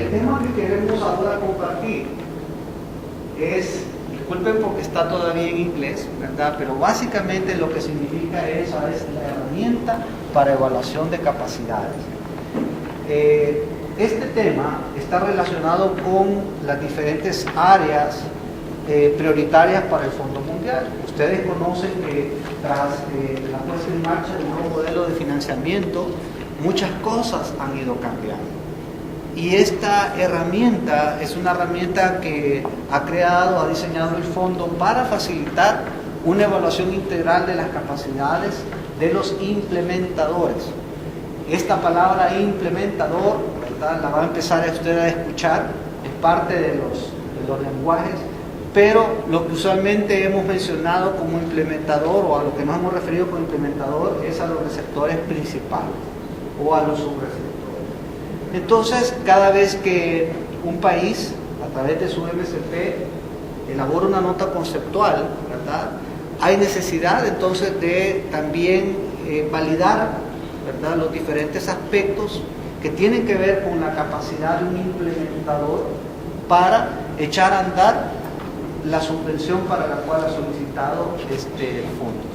el tema que queremos ahora compartir es, disculpen porque está todavía en inglés, ¿verdad? Pero básicamente lo que significa es la herramienta para evaluación de capacidades. Este tema está relacionado con las diferentes áreas prioritarias para el Fondo Mundial. Ustedes conocen que tras la puesta en marcha del nuevo modelo de financiamiento, muchas cosas han ido cambiando. Y esta herramienta es una herramienta que ha diseñado el fondo para facilitar una evaluación integral de las capacidades de los implementadores. Esta palabra implementador, ¿verdad?, la va a empezar usted a escuchar, es parte de los lenguajes, pero lo que usualmente hemos mencionado como implementador, o a lo que nos hemos referido como implementador, es a los receptores principales o a los subreceptores. Entonces, cada vez que un país, a través de su MSP, elabora una nota conceptual, ¿verdad?, hay necesidad entonces de también validar, ¿verdad?, los diferentes aspectos que tienen que ver con la capacidad de un implementador para echar a andar la subvención para la cual ha solicitado fondos.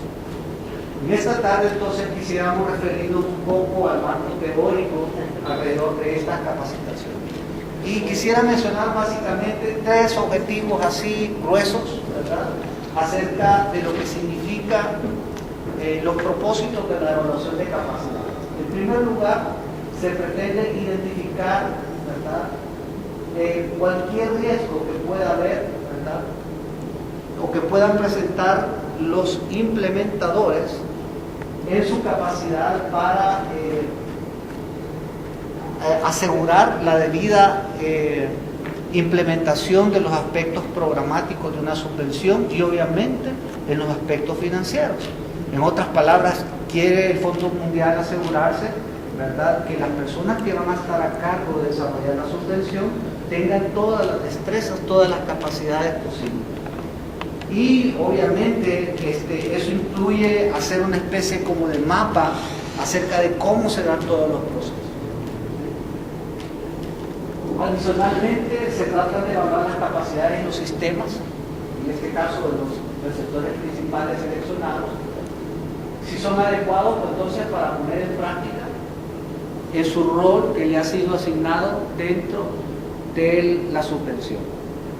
En esta tarde entonces quisiéramos referirnos un poco al marco teórico alrededor de estas capacitaciones. Y quisiera mencionar básicamente 3 objetivos así gruesos, ¿verdad?, acerca de lo que significa los propósitos de la evaluación de capacidades. En primer lugar, se pretende identificar, ¿verdad?, cualquier riesgo que pueda haber, ¿verdad?, o que puedan presentar los implementadores en su capacidad para asegurar la debida implementación de los aspectos programáticos de una subvención y obviamente en los aspectos financieros. En otras palabras, quiere el Fondo Mundial asegurarse, ¿verdad?, que las personas que van a estar a cargo de desarrollar la subvención tengan todas las destrezas, todas las capacidades posibles. Y obviamente eso incluye hacer una especie como de mapa acerca de cómo se dan todos los procesos. Adicionalmente, se trata de evaluar las capacidades en los sistemas, en este caso de los receptores principales seleccionados, si son adecuados, pues, entonces para poner en práctica en su rol que le ha sido asignado dentro de la subvención.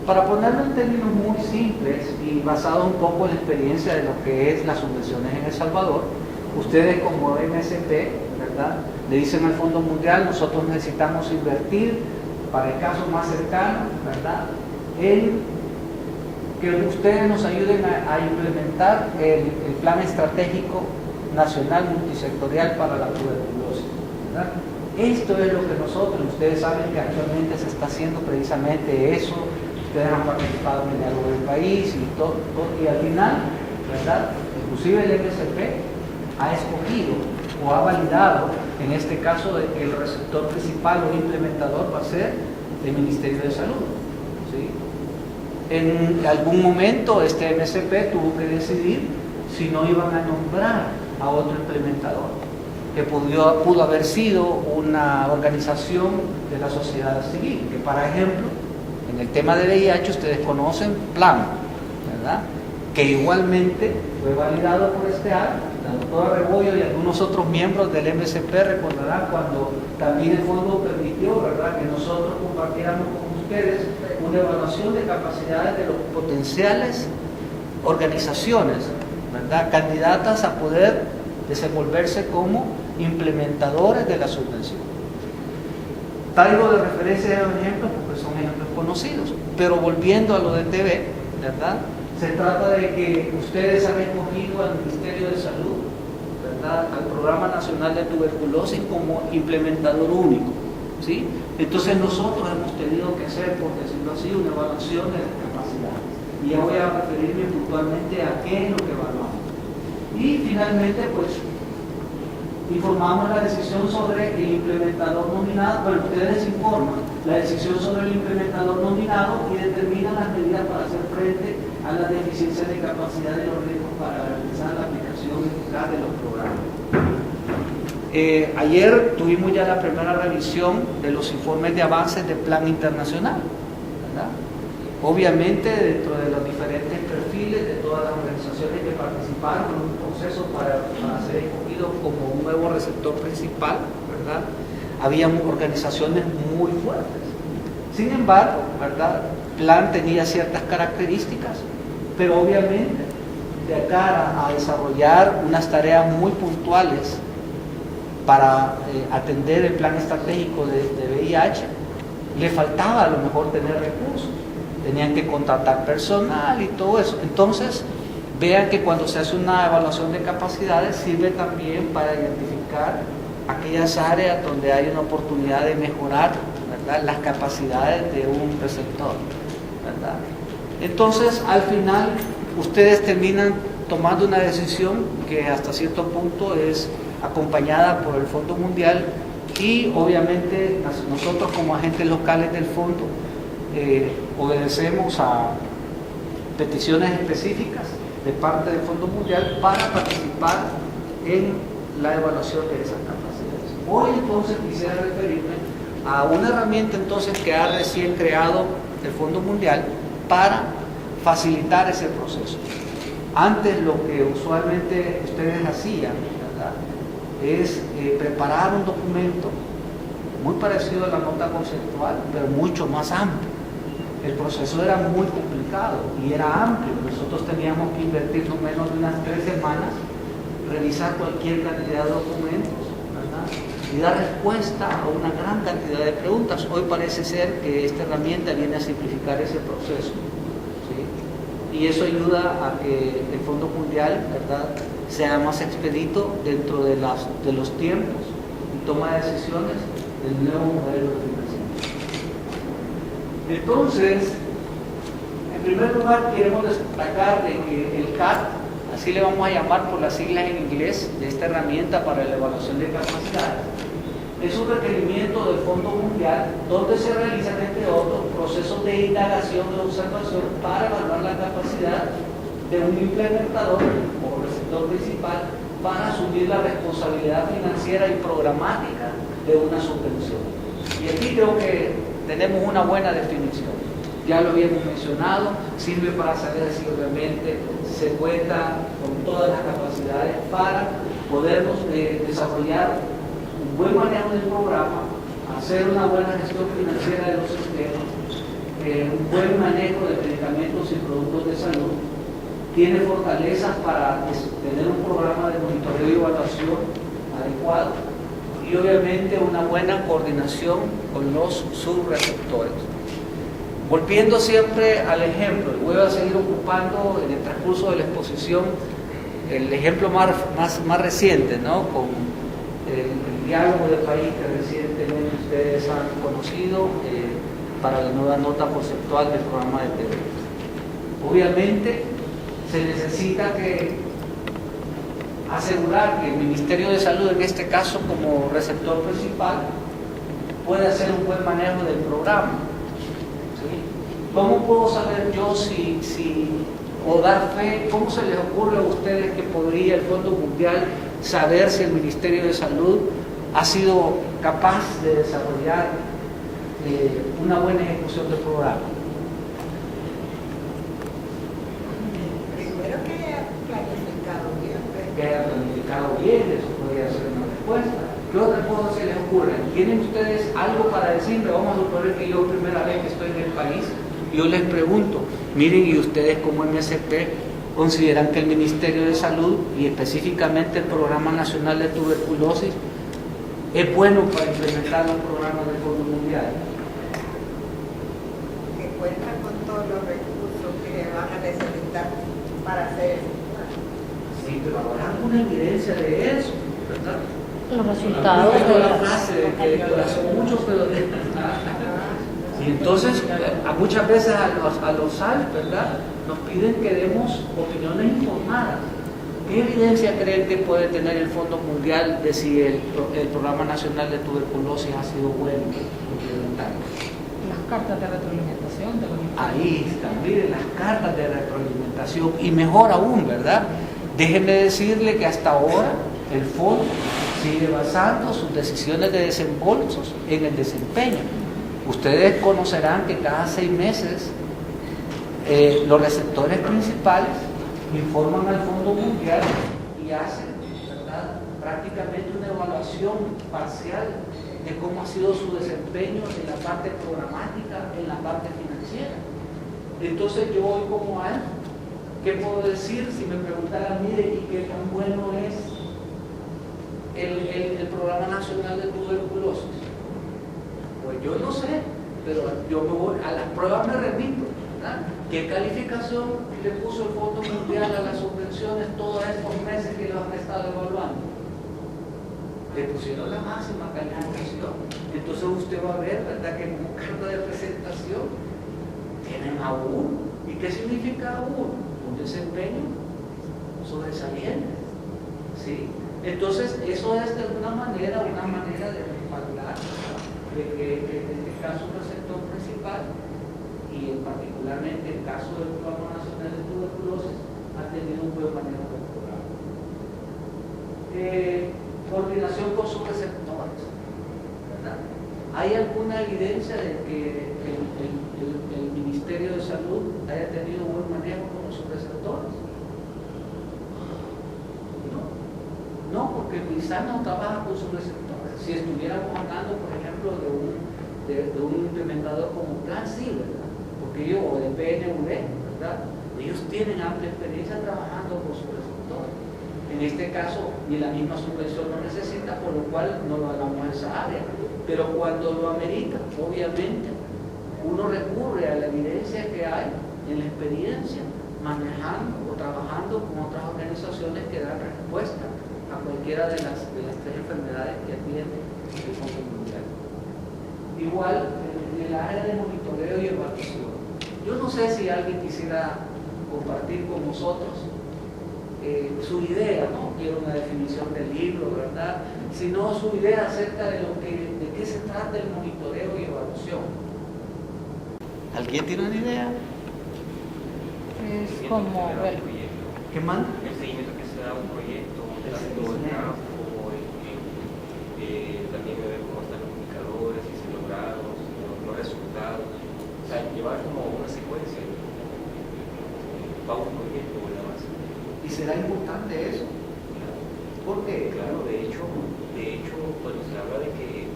Para ponerlo en términos muy simples y basado un poco en la experiencia de lo que es las subvenciones en El Salvador, ustedes como MSP, ¿verdad?, le dicen al Fondo Mundial: nosotros necesitamos invertir, para el caso más cercano, ¿verdad?, en que ustedes nos ayuden a implementar el plan estratégico nacional multisectorial para la tuberculosis, ¿verdad? Esto es lo que nosotros, ustedes saben que actualmente se está haciendo precisamente eso. Ustedes han participado en el diálogo del país y todo, y al final, ¿verdad?, inclusive el MSP ha escogido o ha validado, en este caso, que el receptor principal o implementador va a ser el Ministerio de Salud, ¿sí? En algún momento este MSP tuvo que decidir si no iban a nombrar a otro implementador, que pudo haber sido una organización de la sociedad civil, que, por ejemplo, en el tema de VIH ustedes conocen PLAN, ¿verdad?, que igualmente fue validado por la doctora Rebollo y algunos otros miembros del MSP recordarán cuando también el fondo permitió, ¿verdad?, que nosotros compartiéramos con ustedes una evaluación de capacidades de los potenciales organizaciones, ¿verdad?, candidatas a poder desenvolverse como implementadores de la subvención. Traigo de referencia a ejemplos porque son ejemplos conocidos, pero volviendo a lo de TV, ¿verdad?, se trata de que ustedes han escogido al Ministerio de Salud, ¿verdad?, al Programa Nacional de Tuberculosis como implementador único, ¿sí? Entonces nosotros hemos tenido que hacer, por decirlo así, una evaluación de las capacidades. Y ya voy a referirme puntualmente a qué es lo que evaluamos. Y finalmente, pues, informamos la decisión sobre el implementador nominado. Bueno, ustedes informan la decisión sobre el implementador nominado y determinan las medidas para hacer frente a la deficiencia de capacidad de los riesgos para garantizar la aplicación eficaz de los programas. Ayer tuvimos ya la primera revisión de los informes de avances del plan internacional, ¿verdad? Obviamente dentro de los diferentes perfiles de todas las organizaciones que participaron en un proceso para ser escogido como un nuevo receptor principal, ¿verdad? Había organizaciones muy fuertes. Sin embargo, ¿verdad? El plan tenía ciertas características, pero obviamente de cara a desarrollar unas tareas muy puntuales para atender el plan estratégico de VIH, le faltaba a lo mejor tener recursos, tenían que contratar personal y todo eso. Entonces, vean que cuando se hace una evaluación de capacidades sirve también para identificar aquellas áreas donde hay una oportunidad de mejorar, ¿verdad?, las capacidades de un receptor, ¿verdad? Entonces, al final, ustedes terminan tomando una decisión que hasta cierto punto es acompañada por el Fondo Mundial y obviamente nosotros como agentes locales del fondo obedecemos a peticiones específicas de parte del Fondo Mundial para participar en la evaluación de esas capacidades. Hoy entonces quisiera referirme a una herramienta entonces que ha recién creado el Fondo Mundial para facilitar ese proceso. Antes lo que usualmente ustedes hacían, ¿verdad?, es preparar un documento muy parecido a la nota conceptual, pero mucho más amplio. El proceso era muy complicado y era amplio. Nosotros teníamos que invertir no menos de unas 3 semanas, revisar cualquier cantidad de documentos, ¿verdad?, y dar respuesta a una gran cantidad de preguntas. Hoy parece ser que esta herramienta viene a simplificar ese proceso, ¿sí? Y eso ayuda a que el Fondo Mundial, ¿verdad?, sea más expedito dentro de los tiempos y toma de decisiones del nuevo modelo de financiamiento. Entonces, en primer lugar queremos destacar de que el CAT, así le vamos a llamar por las siglas en inglés de esta herramienta para la evaluación de capacidades, es un requerimiento del Fondo Mundial donde se realizan, entre otros, procesos de indagación y observación para evaluar la capacidad de un implementador o receptor principal para asumir la responsabilidad financiera y programática de una subvención. Y aquí creo que tenemos una buena definición. Ya lo habíamos mencionado, sirve para saber si realmente se cuenta con todas las capacidades para podernos desarrollar un buen manejo del programa, hacer una buena gestión financiera de los sistemas, un buen manejo de medicamentos y productos de salud. Tiene fortalezas para tener un programa de monitoreo y evaluación adecuado y obviamente una buena coordinación con los subreceptores. Volviendo siempre al ejemplo, voy a seguir ocupando en el transcurso de la exposición el ejemplo más reciente, ¿no?, con el diálogo de país que recientemente ustedes han conocido para la nueva nota conceptual del programa de TV. Obviamente se necesita asegurar que el Ministerio de Salud, en este caso como receptor principal, pueda hacer un buen manejo del programa. ¿Sí? ¿Cómo puedo saber yo o dar fe, cómo se les ocurre a ustedes que podría el Fondo Mundial saber si el Ministerio de Salud ha sido capaz de desarrollar una buena ejecución del programa? Que haya planificado bien, eso podría ser una respuesta. ¿Qué otras cosas se les ocurren? ¿Tienen ustedes algo para decirme? Vamos a suponer que yo primera vez que estoy en el país, yo les pregunto, miren, ¿y ustedes como MSP consideran que el Ministerio de Salud y específicamente el Programa Nacional de Tuberculosis es bueno para implementar los programas del Fondo Mundial? Que cuentan con todos los recursos que van a necesitar para hacer eso. Sí, pero habrá alguna evidencia de eso, ¿verdad? Los resultados de la frase de que el corazón mucho, pero y entonces muchas veces a los SAL, ¿verdad?, nos piden que demos opiniones informadas. ¿Qué evidencia creen que puede tener el Fondo Mundial de si el Programa Nacional de Tuberculosis ha sido bueno implementado? Las cartas de retroalimentación de los Ahí están, miren, las cartas de retroalimentación. Y mejor aún, ¿verdad? Déjenme decirle que hasta ahora el fondo sigue basando sus decisiones de desembolsos en el desempeño. Ustedes conocerán que cada 6 meses los receptores principales informan al Fondo Mundial y hacen, ¿verdad?, prácticamente una evaluación parcial de cómo ha sido su desempeño en la parte programática, en la parte financiera. Entonces yo hoy como algo, ¿qué puedo decir si me preguntaran, mire, ¿y qué tan bueno es el Programa Nacional de Tuberculosis? Pues yo no sé, pero yo me voy, a las pruebas me remito, ¿verdad? ¿Qué calificación le puso el Fondo Mundial a las subvenciones todos estos meses que lo han estado evaluando? Le pusieron la máxima calificación. Entonces usted va a ver, ¿verdad?, que en un cargo de presentación tienen a uno. ¿Y qué significa a uno? Un desempeño sobresaliente, ¿sí? Entonces eso es de alguna manera una manera de respaldar de que en este caso el receptor principal y particularmente el caso del Programa Nacional de Tuberculosis ha tenido un buen manejo del programa. Coordinación con sus receptores, ¿verdad? ¿Hay alguna evidencia de que el Ministerio de Salud haya tenido un buen manejo con sus receptores? No, porque el MISAN no trabaja con sus receptores. Si estuviéramos hablando, por ejemplo, de un implementador como Plan, sí, ¿verdad? Porque ellos, o de PNV, ¿verdad?, ellos tienen amplia experiencia trabajando con sus receptores. En este caso, ni la misma subvención lo necesita, por lo cual no lo hagamos en esa área. Pero cuando lo amerita, obviamente, uno recurre a la evidencia que hay en la experiencia, manejando o trabajando con otras organizaciones que dan respuesta a cualquiera de las 3 enfermedades que atiende el Fondo Mundial. Igual, en el área de monitoreo y evaluación. Yo no sé si alguien quisiera compartir con nosotros su idea, no quiero una definición del libro, ¿verdad?, sino su idea acerca de qué se trata el monitoreo y evaluación. ¿Alguien tiene una idea? Es como, ¿Qué más? El seguimiento que se da a un proyecto, tanto el campo, también ver cómo están los indicadores, si se lograron, los resultados. O sea, llevar como una secuencia para un proyecto o la base. ¿Y será importante eso? ¿Por qué? Claro, de hecho, cuando se habla de que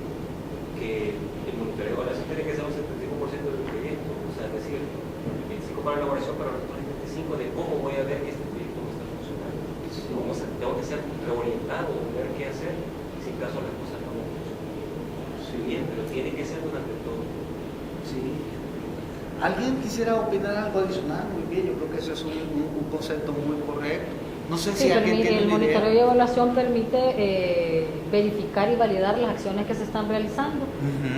el monitoreo ahora sí tiene que ser un 75% del proyecto, o sea, es decir, el 25% para la elaboración, pero el 25% de cómo voy a ver que este proyecto me está funcionando. Tengo que ser reorientado, ver qué hacer, si en caso las cosas no funcionan. Sí, bien, pero tiene que ser durante todo. Sí. ¿Alguien quisiera opinar algo adicional? Muy bien, yo creo que eso es un concepto muy correcto. No sé si alguien tiene el una idea. monitoreo y evaluación permite verificar y validar las acciones que se están realizando,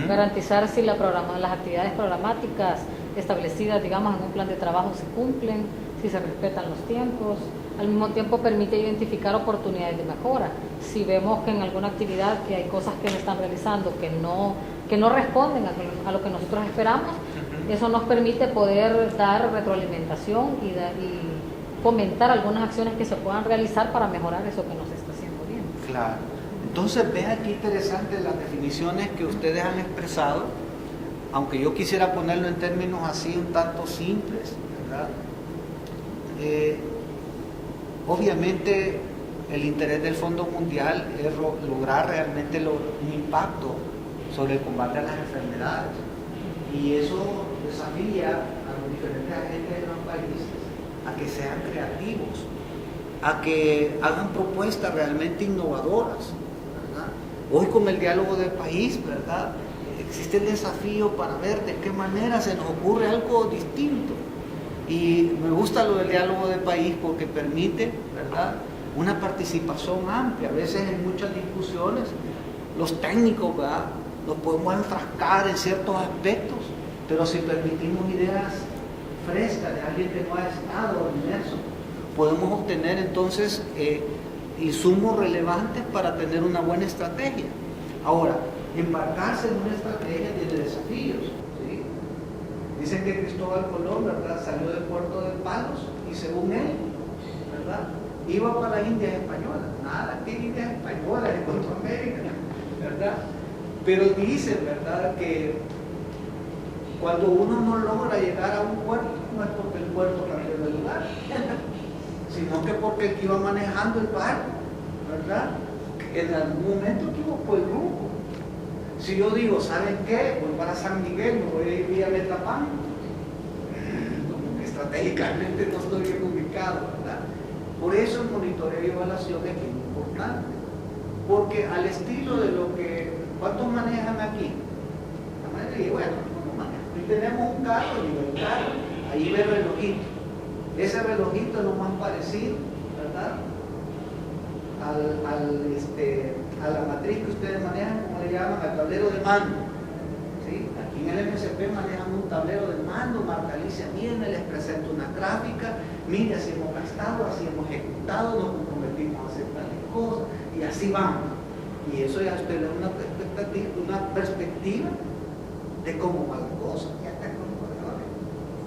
garantizar si las actividades programáticas establecidas, digamos, en un plan de trabajo se cumplen, si se respetan los tiempos. Al mismo tiempo permite identificar oportunidades de mejora. Si vemos que en alguna actividad que hay cosas que se están realizando que no responden a lo que nosotros esperamos, eso nos permite poder dar retroalimentación y fomentar algunas acciones que se puedan realizar para mejorar eso que nos está haciendo bien. Claro. Entonces, vean qué interesantes las definiciones que ustedes han expresado, aunque yo quisiera ponerlo en términos así un tanto simples, ¿verdad? Obviamente, el interés del Fondo Mundial es lograr realmente un impacto sobre el combate a las enfermedades. Y eso desafía a los diferentes agentes de los países a que sean creativos, a que hagan propuestas realmente innovadoras, ¿verdad? Hoy con el diálogo de país, ¿verdad?, existe el desafío para ver de qué manera se nos ocurre algo distinto. Y me gusta lo del diálogo de país porque permite, ¿verdad?, una participación amplia. A veces en muchas discusiones los técnicos, ¿verdad?, nos podemos enfrascar en ciertos aspectos, pero si permitimos ideas frescas de alguien que no ha estado inmerso, podemos obtener entonces insumos relevantes para tener una buena estrategia. Ahora, embarcarse en una estrategia tiene desafíos, ¿sí? Dicen que Cristóbal Colón, ¿verdad?, salió de Puerto de Palos y según él, ¿verdad?, iba para las Indias Españolas. Nada que Indias Españolas en Centroamérica, ¿verdad? Pero dicen, ¿verdad?, que cuando uno no logra llegar a un puerto, no es porque el puerto cambió de lugar, sino que porque el que iba manejando el barco, ¿verdad?, en algún momento equivocó el rumbo. Si yo digo, ¿saben qué? Voy para San Miguel, me voy a ir vía Metapán, como que estratégicamente no estoy bien ubicado, ¿verdad? Por eso el monitoreo y evaluación es bien importante, porque al estilo de lo que, ¿cuántos manejan aquí? La mayoría, bueno, ¿cómo manejan? Aquí tenemos un carro y el carro, ahí ve el relojito. Ese relojito es lo más parecido, ¿verdad?, a la matriz que ustedes manejan, como le llaman, al tablero de mando. ¿Sí? Aquí en el MSP manejan un tablero de mando, Marta Alicia viene, les presenta una gráfica, mire, así hemos gastado, así hemos ejecutado, nos comprometimos a hacer tales cosas, y así vamos. Y eso ya usted le da una perspectiva de cómo va la cosa. Y hasta con colores.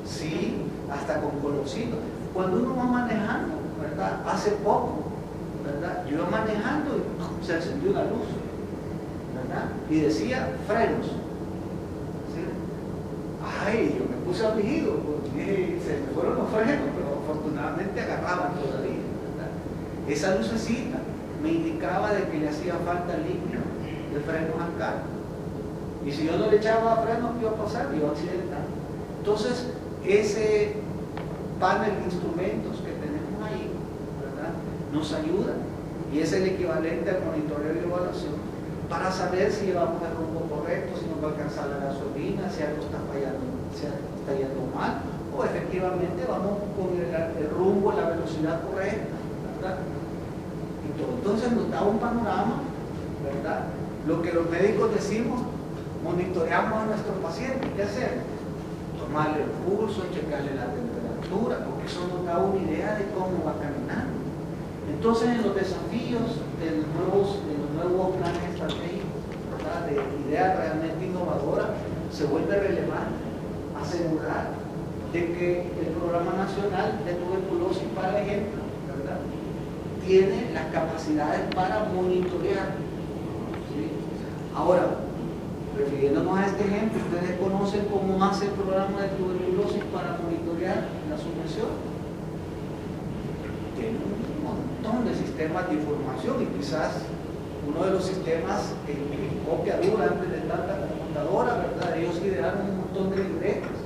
Sí, hasta con colorcitos. Cuando uno va manejando, ¿verdad? Hace poco, ¿verdad?, yo iba manejando y se encendió una luz, ¿verdad?, y decía frenos. ¿Sí? Ay, yo me puse afligido porque se me fueron los frenos, pero afortunadamente agarraban todavía, ¿verdad? Esa lucecita me indicaba de que le hacía falta líquido de frenos al carro. Y si yo no le echaba frenos, ¿qué iba a pasar? Me iba a accidentar. Entonces, ese panel de instrumentos que tenemos ahí, ¿verdad?, nos ayuda, y es el equivalente al monitoreo y evaluación para saber si llevamos el rumbo correcto, si nos va a alcanzar la gasolina, si algo está fallando, si algo está yendo mal, o efectivamente vamos con el rumbo, la velocidad correcta, ¿verdad? Y todo. Entonces nos da un panorama, ¿verdad? Lo que los médicos decimos, monitoreamos a nuestros pacientes, ¿qué hacemos? Tomarle el pulso, checarle la temperatura, porque eso nos da una idea de cómo va caminando. Entonces, en los desafíos de los nuevos planes estratégicos, ¿verdad?, de ideas realmente innovadoras, se vuelve relevante asegurar de que el Programa Nacional de Tuberculosis, por ejemplo, ¿verdad?, tiene las capacidades para monitorear. ¿Sí? Ahora, refiriéndonos a este ejemplo, ¿ustedes conocen cómo hace el Programa de Tuberculosis para monitorear la subvención? Tiene un montón de sistemas de información, y quizás uno de los sistemas que copia dura antes de tanta computadora, ¿verdad? Ellos idearon un montón de libretas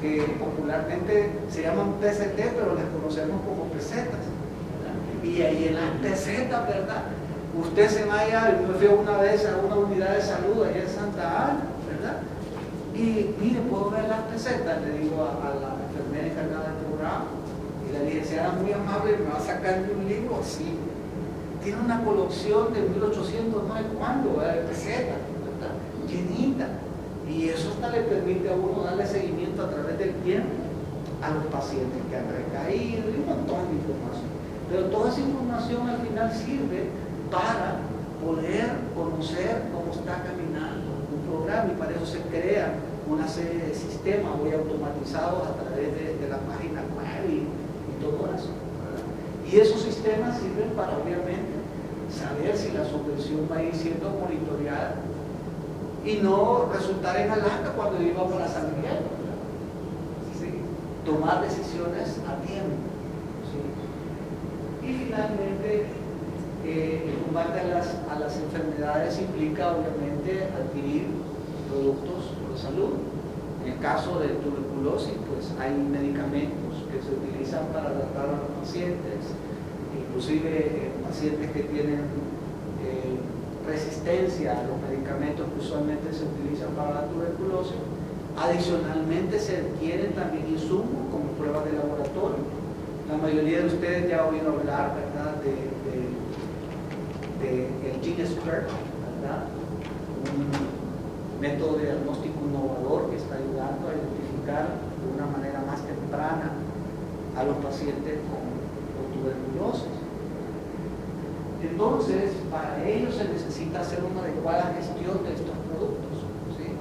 que popularmente se llaman PCT, pero les conocemos como pesetas, ¿verdad? Y ahí en las pesetas, ¿verdad?, usted se vaya, yo fui una vez a una unidad de salud allá en Santa Ana, ¿verdad?, y mire, puedo ver las pesetas, le digo a la enfermera encargada del programa. Y la licenciada muy amable me va a sacar de un libro así. Tiene una colección de 1800, no sé cuándo, de pesetas, ¿verdad?, llenita. Y eso hasta le permite a uno darle seguimiento a través del tiempo a los pacientes que han recaído y un montón de información. Pero toda esa información al final sirve para poder conocer cómo está caminando un programa, y para eso se crea una serie de sistemas muy automatizados a través de la página web y todo eso, ¿verdad? Y esos sistemas sirven para, obviamente, saber si la subvención va a ir siendo monitoreada y no resultar en Alaska cuando iba para San Miguel, ¿verdad? ¿Sí? Tomar decisiones a tiempo, ¿sí? Y finalmente, el combate a las enfermedades implica, obviamente, adquirir productos de salud. En el caso de tuberculosis, pues hay medicamentos que se utilizan para tratar a los pacientes, inclusive pacientes que tienen resistencia a los medicamentos que usualmente se utilizan para la tuberculosis. Adicionalmente se adquieren también insumos como pruebas de laboratorio. La mayoría de ustedes ya ha oído hablar, ¿verdad?, de el GeneScript, ¿verdad?, un método de diagnóstico innovador que está ayudando a identificar de una manera más temprana a los pacientes con tuberculosis. Entonces, para ello se necesita hacer una adecuada gestión de estos productos, ¿sí?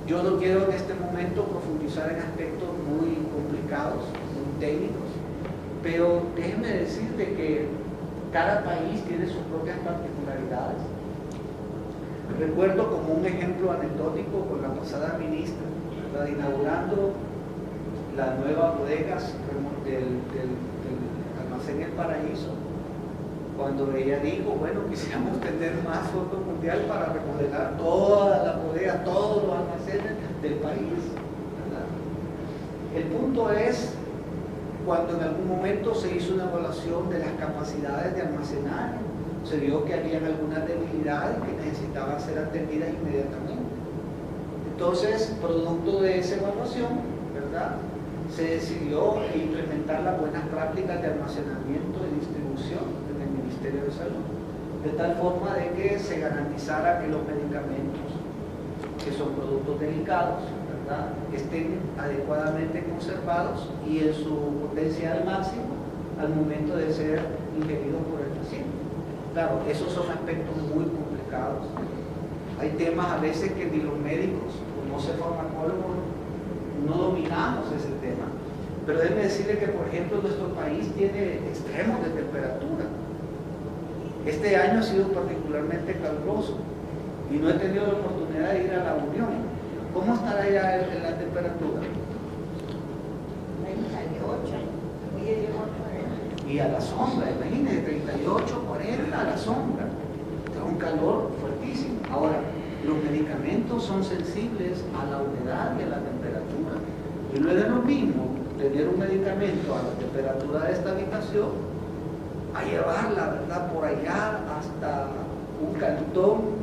Yo no quiero en este momento profundizar en aspectos muy complicados, muy técnicos, pero déjeme decirte que cada país tiene sus propias particularidades. Recuerdo como un ejemplo anecdótico con la pasada ministra, ¿verdad? Inaugurando las nuevas bodegas del almacén El Paraíso, cuando ella dijo, bueno, quisiéramos tener más Fondo Mundial para remodelar todas las bodegas, todos los almacenes del país, ¿verdad? El punto es, cuando en algún momento se hizo una evaluación de las capacidades de almacenaje, se vio que había algunas debilidades que necesitaban ser atendidas inmediatamente. Entonces, producto de esa evaluación, ¿verdad?, se decidió implementar las buenas prácticas de almacenamiento y distribución en el Ministerio de Salud, de tal forma de que se garantizara que los medicamentos, que son productos delicados, ¿verdad?, estén adecuadamente conservados y en su potencial máximo al momento de ser ingeridos por el paciente. Claro, esos son aspectos muy complicados. Hay temas a veces que ni los médicos, como no sé farmacólogos, no dominamos ese tema. Pero déjenme decirle que, por ejemplo, nuestro país tiene extremos de temperatura. Este año ha sido particularmente caluroso y no he tenido la oportunidad de ir a la Unión. ¿Cómo estará ya en la temperatura? 38, muy llegó. Y a la sombra, imagínense, 38, 40 a la sombra. Es un calor fuertísimo. Ahora, los medicamentos son sensibles a la humedad y a la temperatura. Y no es lo mismo tener un medicamento a la temperatura de esta habitación a llevarla, ¿verdad?, por allá hasta un cantón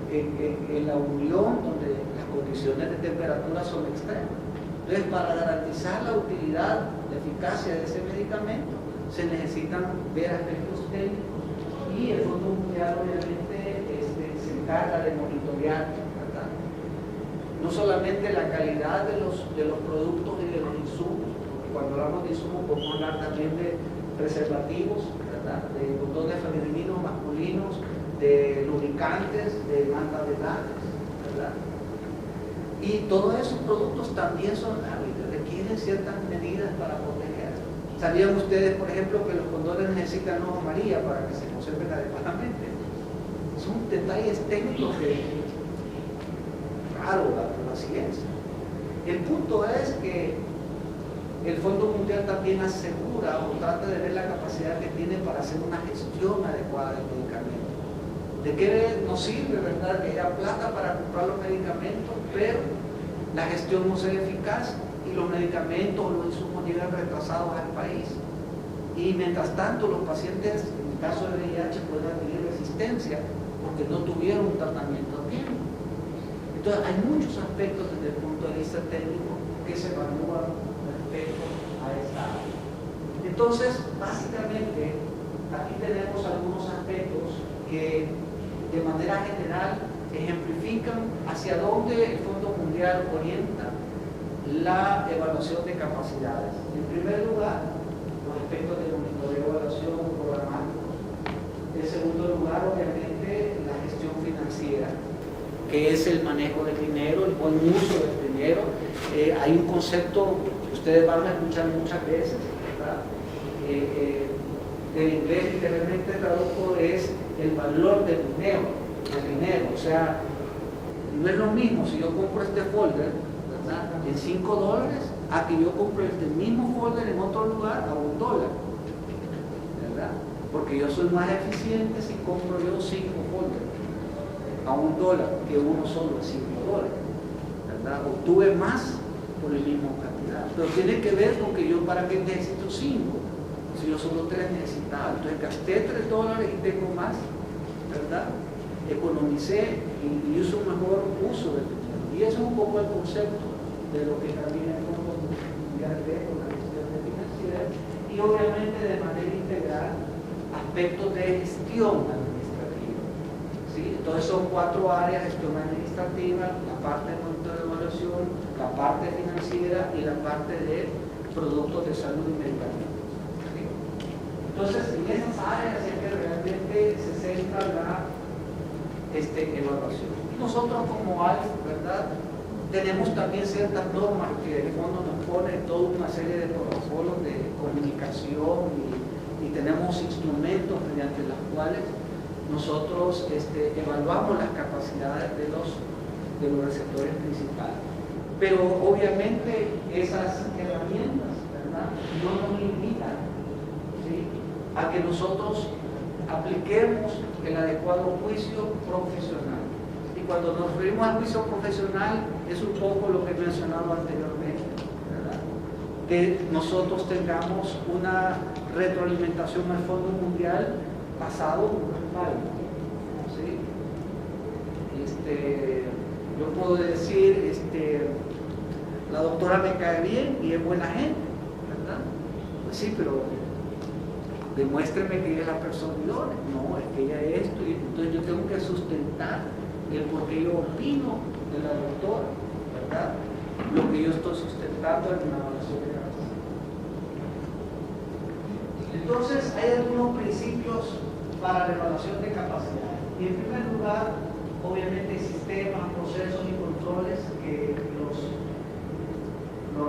en la Unión, donde las condiciones de temperatura son extremas. Entonces, para garantizar la utilidad, la eficacia de ese medicamento, se necesitan ver aspectos técnicos y el Fondo Mundial obviamente se encarga de monitorear, ¿verdad?, no solamente la calidad de los productos y de los insumos, porque cuando hablamos de insumos podemos hablar también de preservativos, ¿verdad?, de condones femeninos, masculinos, de lubricantes, de mantas de látex, ¿verdad? Y todos esos productos también requieren ciertas medidas para proteger. ¿Sabían ustedes, por ejemplo, que los condones necesitan hoja amarilla para que se conserven adecuadamente? Son detalles técnicos raros para la ciencia. El punto es que el Fondo Mundial también asegura o trata de ver la capacidad que tiene para hacer una gestión adecuada del medicamento. ¿De qué nos sirve, verdad?, que haya plata para comprar los medicamentos, pero la gestión no sea eficaz y los medicamentos o los insumos llegan retrasados al país? Y mientras tanto los pacientes, en el caso de VIH, pueden adquirir resistencia porque no tuvieron un tratamiento a tiempo. Entonces hay muchos aspectos desde el punto de vista técnico que se evalúan respecto a esta área. Entonces, básicamente, aquí tenemos algunos aspectos que de manera general ejemplifican hacia dónde el Fondo Mundial orienta la evaluación de capacidades. En primer lugar, los aspectos de monitoreo, evaluación, programáticos. En segundo lugar, obviamente, la gestión financiera, que es el manejo del dinero, el buen uso del dinero. Hay un concepto que ustedes van a escuchar muchas veces, ¿verdad?, en inglés literalmente tradujo es el valor del dinero, o sea, no es lo mismo si yo compro este folder, ¿verdad?, en $5 a que yo compre este mismo folder en otro lugar a $1, ¿verdad?, porque yo soy más eficiente si compro yo 5 folders a $1 que uno solo de $5, ¿verdad? Obtuve más por la misma cantidad, pero tiene que ver con que yo para qué necesito 5 si yo solo 3 necesitaba. Entonces gasté $3 y tengo más, ¿verdad? Economicé y hice un mejor uso del dinero. Y eso es un poco el concepto de lo que también el Fondo Mundial ve con la gestión de financiera y obviamente de manera integral aspectos de gestión administrativa. ¿Sí? Entonces son 4 áreas: gestión administrativa, la parte de monitoreo de evaluación, la parte financiera y la parte de productos de salud y medicamentos. Entonces, en esas áreas es que realmente se centra la evaluación. Y nosotros como ALF, ¿verdad?, tenemos también ciertas normas que el fondo nos pone, toda una serie de protocolos de comunicación y tenemos instrumentos mediante los cuales nosotros evaluamos las capacidades de los receptores principales. Pero obviamente esas herramientas, ¿verdad?, no nos limitan, ¿sí?, a que nosotros apliquemos el adecuado juicio profesional. Y cuando nos referimos al juicio profesional, es un poco lo que he mencionado anteriormente, ¿verdad?, que nosotros tengamos una retroalimentación al Fondo Mundial basado en un respaldo, ¿sí? Yo puedo decir, la doctora me cae bien y es buena gente, ¿verdad? Pues sí, pero demuéstreme que ella es la persona idónea. No, es que ella es esto, y entonces yo tengo que sustentar el por qué yo opino de la doctora, ¿verdad? Lo que yo estoy sustentando en una evaluación de capacidad. Entonces, hay algunos principios para la evaluación de capacidad. Y en primer lugar, obviamente, sistemas, procesos y controles que los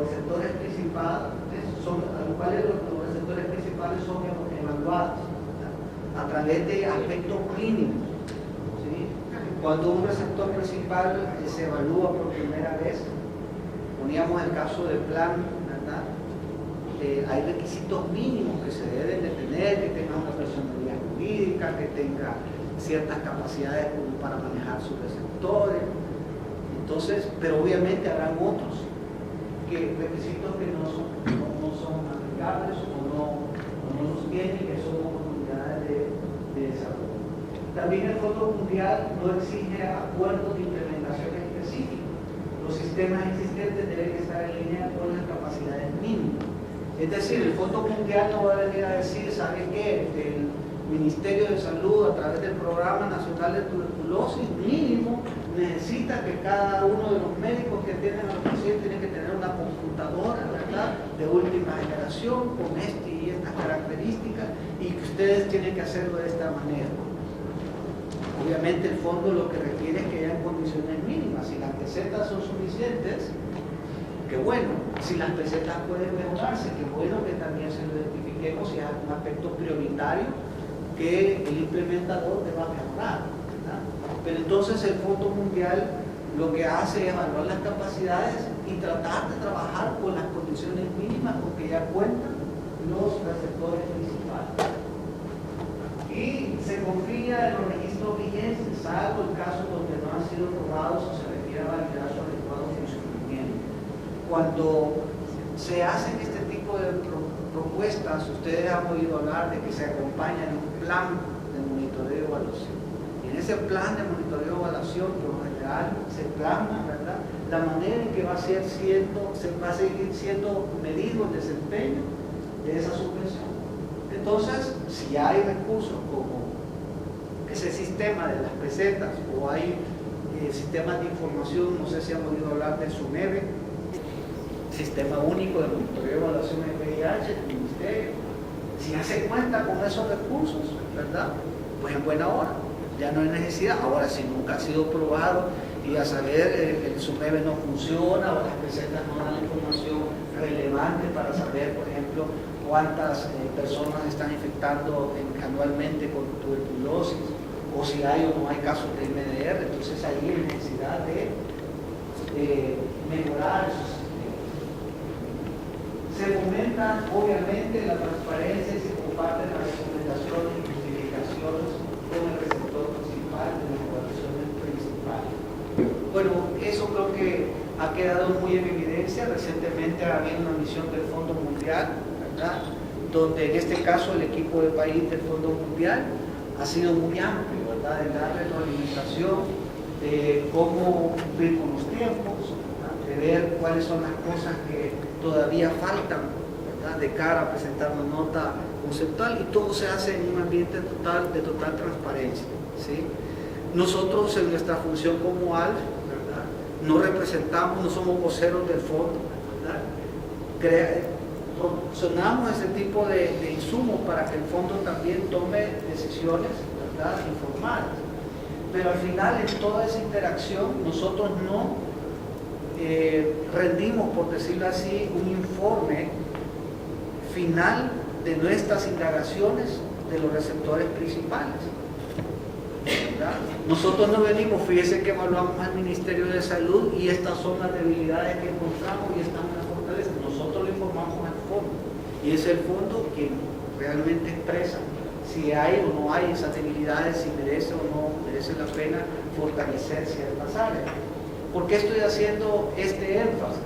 receptores principales son, a los cuales los receptores principales son evaluados, ¿verdad?, a través de aspectos clínicos, ¿sí? Cuando un receptor principal se evalúa por primera vez, poníamos el caso del plan, ¿verdad?, hay requisitos mínimos que se deben de tener, que tenga una personalidad jurídica, que tenga ciertas capacidades como para manejar sus receptores. Entonces, pero obviamente habrán otros requisitos que no son aplicables o no los tienen, que son oportunidades de desarrollo. También el Fondo Mundial no exige acuerdos de implementación específicos. Los sistemas existentes deben estar en línea con las capacidades mínimas. Es decir, el Fondo Mundial no va a venir a decir, ¿sabe qué? El Ministerio de Salud, a través del Programa Nacional de Tuberculosis, mínimo, necesita que cada uno de los médicos que atienden a los pacientes tiene que tener una computadora, ¿verdad?, de última generación, con y estas características, y que ustedes tienen que hacerlo de esta manera. Obviamente el fondo lo que requiere es que haya condiciones mínimas. Si las pesetas son suficientes, qué bueno. Si las pesetas pueden mejorarse, qué bueno que también se lo identifiquemos si hay un aspecto prioritario que el implementador deba mejorar, ¿verdad? Pero entonces el Fondo Mundial lo que hace es evaluar las capacidades y tratar de trabajar con las condiciones mínimas con que ya cuentan los receptores principales. Y se confía en los registros vigentes, salvo el caso donde no han sido probados o se requiere validar su adecuado funcionamiento. Cuando se hacen este tipo de propuestas, ustedes han oído hablar de que se acompaña de un plan de monitoreo y evaluación. Y en ese plan de monitoreo y evaluación, por lo general, se plasma, ¿verdad?, la manera en que va a seguir siendo medido el desempeño de esa subvención. Entonces, si hay recursos como ese sistema de las pesetas o hay sistemas de información, no sé si han oído hablar de SUNEVE, Sistema Único de Monitoreo y Evaluación de VIH del Ministerio, si ya se cuenta con esos recursos, ¿verdad?, pues en buena hora, ya no hay necesidad. Ahora, si nunca ha sido probado y a saber el SUNEVE no funciona o las pesetas no dan información relevante para saber, por ejemplo, cuántas personas están infectando anualmente con tuberculosis, o si hay o no hay casos de MDR, entonces ahí hay necesidad de mejorar esos sistemas. Se fomenta obviamente la transparencia y se comparten las recomendaciones y justificaciones con el receptor principal de las evaluaciones principales. Bueno, eso creo que ha quedado muy en evidencia. Recientemente ha habido una misión del Fondo Mundial, ¿verdad?, donde en este caso el equipo de país del Fondo Mundial ha sido muy amplio, ¿verdad?, en darle la alimentación, de cómo cumplir con los tiempos, ¿verdad?, de ver cuáles son las cosas que todavía faltan, ¿verdad?, de cara a presentar una nota conceptual, y todo se hace en un ambiente de total transparencia, ¿sí? Nosotros en nuestra función como ALF, ¿verdad?, no representamos, no somos voceros del fondo, ¿verdad?, proporcionamos ese tipo de insumos para que el fondo también tome decisiones, ¿verdad?, informadas. Pero al final, en toda esa interacción, nosotros no rendimos, por decirlo así, un informe final de nuestras indagaciones de los receptores principales. ¿Verdad? Nosotros no venimos, fíjese que evaluamos al Ministerio de Salud y estas son las debilidades que encontramos y estas son las fortalezas. Nosotros le informamos al fondo y es el fondo quien realmente expresa si hay o no hay esas debilidades, si merece o no merece la pena fortalecer ciertas áreas. ¿Por qué estoy haciendo este énfasis?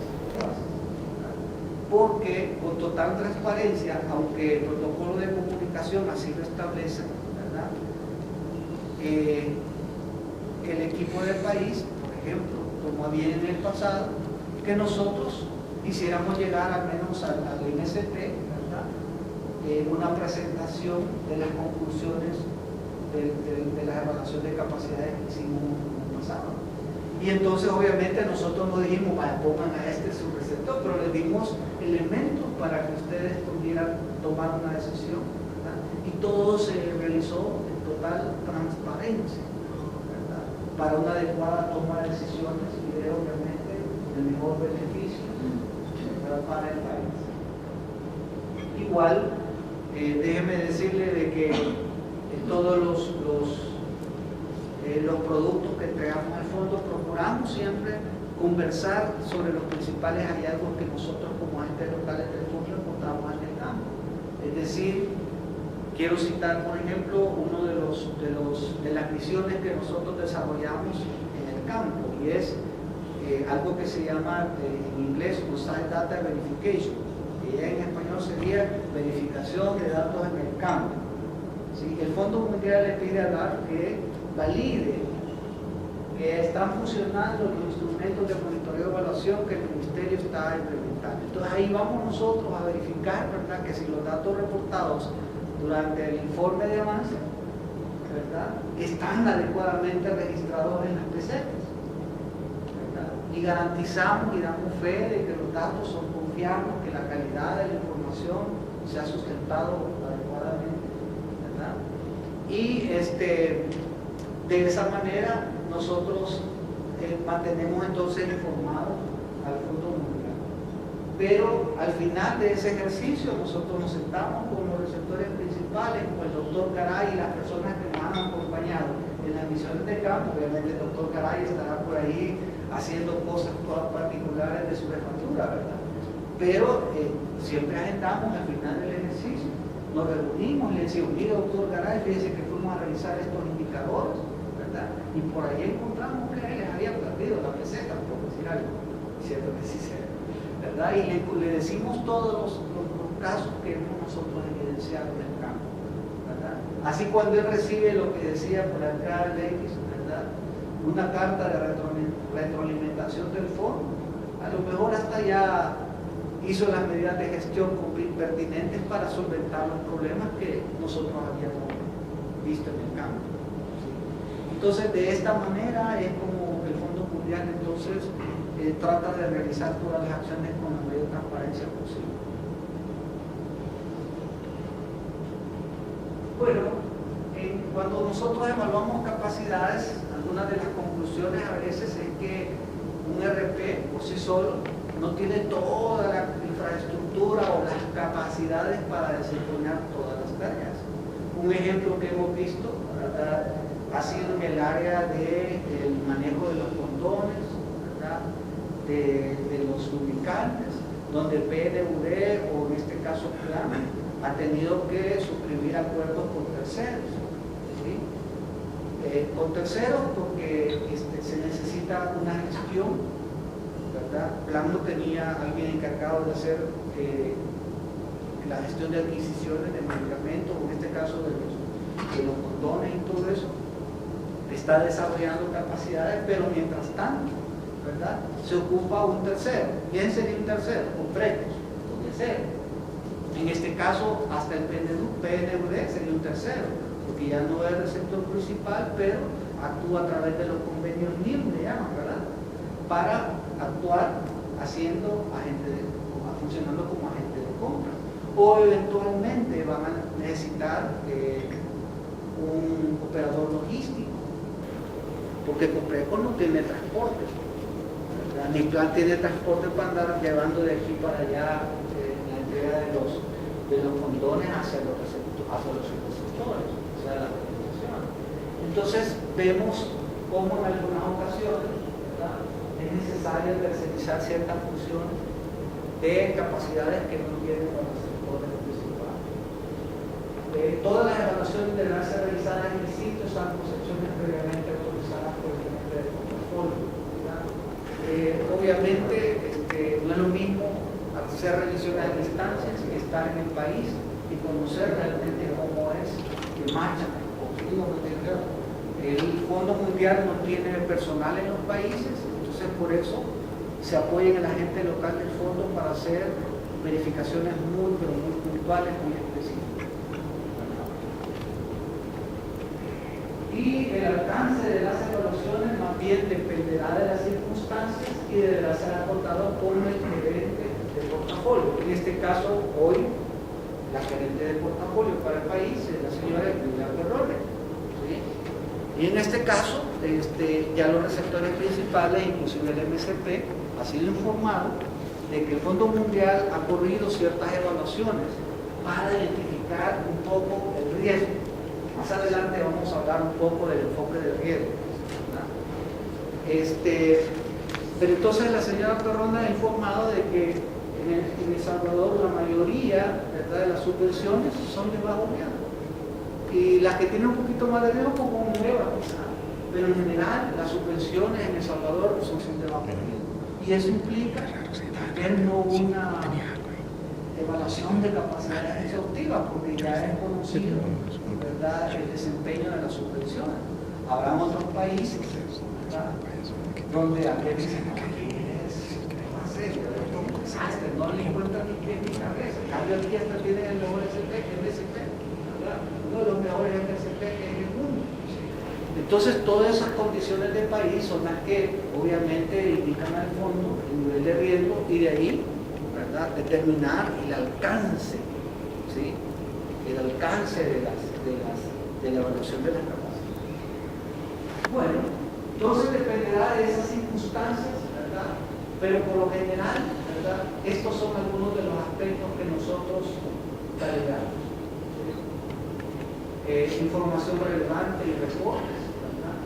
Porque con total transparencia, aunque el protocolo de comunicación así lo establece, ¿verdad? El equipo del país, por ejemplo, tomó bien en el pasado que nosotros quisiéramos llegar al menos al MST, ¿verdad? Una presentación de las conclusiones de la evaluación de capacidades que hicimos en el pasado. Y entonces obviamente nosotros no dijimos, vaya, pongan a este su receptor, pero les dimos elementos para que ustedes pudieran tomar una decisión, ¿verdad? Y todo se realizó en total transparencia, ¿verdad? Para una adecuada toma de decisiones y de obviamente el mejor beneficio, ¿verdad? Para el país. Igual, déjeme decirle de que todos los productos que entregamos al fondo procuramos siempre conversar sobre los principales hallazgos que nosotros como agentes locales del fondo encontramos en el campo. Es decir, quiero citar por ejemplo uno de las misiones que nosotros desarrollamos en el campo y es algo que se llama en inglés On-Site Data Verification, que en español sería verificación de datos en el campo. ¿Sí? El Fondo Mundial le pide a DART que valide que están funcionando los instrumentos de monitoreo y evaluación que el Ministerio está implementando. Entonces ahí vamos nosotros a verificar, ¿verdad?, que si los datos reportados durante el informe de avance, ¿verdad?, están adecuadamente registrados en las PCs, ¿verdad? Y garantizamos y damos fe de que los datos son confiables, que la calidad de la información se ha sustentado adecuadamente, ¿verdad? Y de esa manera nosotros mantenemos entonces informados al Fondo Mundial. Pero al final de ese ejercicio nosotros nos sentamos con los receptores principales, con el doctor Garay y las personas que nos han acompañado en las misiones de campo. Obviamente el doctor Garay estará por ahí haciendo cosas todas particulares de su jefatura, ¿verdad? Pero siempre agendamos al final del ejercicio. Nos reunimos y le decimos, mire doctor Garay, fíjese que fuimos a revisar estos indicadores, ¿verdad? Y por ahí encontramos que les había perdido la peseta, por decir algo, cierto que sí sea, ¿verdad? Y le decimos todos los casos que hemos nosotros evidenciado en el campo, ¿verdad? Así cuando él recibe lo que decía por acá el X, ¿verdad?, una carta de retroalimentación del fondo, a lo mejor hasta ya hizo las medidas de gestión pertinentes para solventar los problemas que nosotros habíamos visto en el campo. Entonces, de esta manera es como el Fondo Mundial entonces trata de realizar todas las acciones con la mayor transparencia posible. Bueno, cuando nosotros evaluamos capacidades, algunas de las conclusiones a veces es que un RP por sí solo no tiene toda la infraestructura o las capacidades para desempeñar todas las tareas. Un ejemplo que hemos visto, ¿verdad?, ha sido en el área del manejo de los condones, ¿verdad?, de los lubricantes, donde PNUD o en este caso PLAN ha tenido que suscribir acuerdos con terceros. ¿Sí? Con terceros porque se necesita una gestión, ¿verdad? Plan no tenía alguien encargado de hacer la gestión de adquisiciones de medicamentos, o en este caso de los condones y todo eso. Está desarrollando capacidades, pero mientras tanto, ¿verdad?, se ocupa un tercero. ¿Quién sería un tercero? Completos, podría ser. En este caso, hasta el PNUD sería un tercero, porque ya no es el receptor principal, pero actúa a través de los convenios NIM, le llaman, ¿verdad?, para actuar funcionando como agente de compra. O eventualmente van a necesitar un operador logístico, porque Compreco no tiene transporte, ¿verdad? ¿verdad? Ni plan tiene transporte para andar llevando de aquí para allá la entrega de los condones hacia los receptores, o sea, la organización. Entonces vemos cómo en algunas ocasiones, ¿verdad?, es necesario tercerizar ciertas funciones de capacidades que no tienen los receptores principales. Todas las evaluaciones deberán ser realizadas en el sitio, salvo excepciones previamente autorizadas por el gerente de portafolio. Obviamente no es lo mismo hacer revisiones a distancia que estar en el país y conocer realmente cómo es que marcha. El Fondo Mundial no tiene personal en los países, entonces por eso se apoya en el agente local del fondo para hacer verificaciones muy puntuales, muy específicas. Y el alcance de las evaluaciones más bien dependerá de las circunstancias y deberá ser acotado por el gerente de portafolio. En este caso, hoy, la gerente de portafolio para el país es la señora Emilia Perrone. ¿Sí? Y en este caso, ya los receptores principales, inclusive el MSP, ha sido informado de que el Fondo Mundial ha corrido ciertas evaluaciones para identificar un poco el riesgo. Más adelante vamos a hablar un poco del enfoque del riesgo, ¿verdad? Pero entonces la señora Perrone ha informado de que en El Salvador la mayoría, ¿verdad?, de las subvenciones son de bajo riesgo. Y las que tienen un poquito más de riesgo como nuevas, pero en general las subvenciones en El Salvador son de bajo riesgo. Y eso implica tener una evaluación de capacidades exhaustivas, porque ya es conocido, ¿verdad?, el desempeño de las subvenciones. Habrá otros países, ¿verdad?, donde a veces aquí es más serio, es un desastre, no le encuentran ni pie ni cabeza. En cambio aquí hasta tienen el mejor MSP, ¿verdad?, uno de los mejores MSP en el mundo. Entonces todas esas condiciones del país son las que obviamente indican al fondo el nivel de riesgo y de ahí, ¿verdad?, determinar el alcance, ¿sí?, el alcance de la evaluación de las capacidades. Bueno, entonces dependerá de esas circunstancias, ¿verdad?, pero por lo general, ¿verdad?, estos son algunos de los aspectos que nosotros validamos. Información relevante y reportes, ¿verdad?,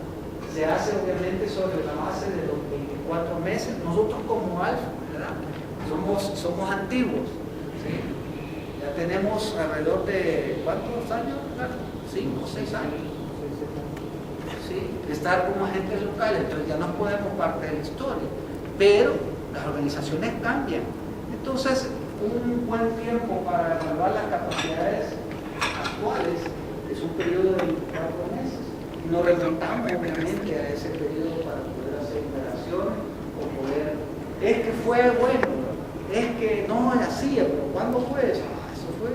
se hace obviamente sobre la base de los 24 meses. Nosotros como ALFA, ¿verdad?, somos antiguos, ¿sí? Ya tenemos alrededor de ¿cuántos años? 5 o 6 años, ¿sí?, de estar como agentes locales, entonces ya no podemos parte de la historia, pero las organizaciones cambian. Entonces, un buen tiempo para evaluar las capacidades actuales es un periodo de 24 meses. Nos remontamos obviamente a ese periodo para poder hacer interacciones o poder, es que fue bueno, es que no es así, pero ¿cuándo fue eso? Eso fue,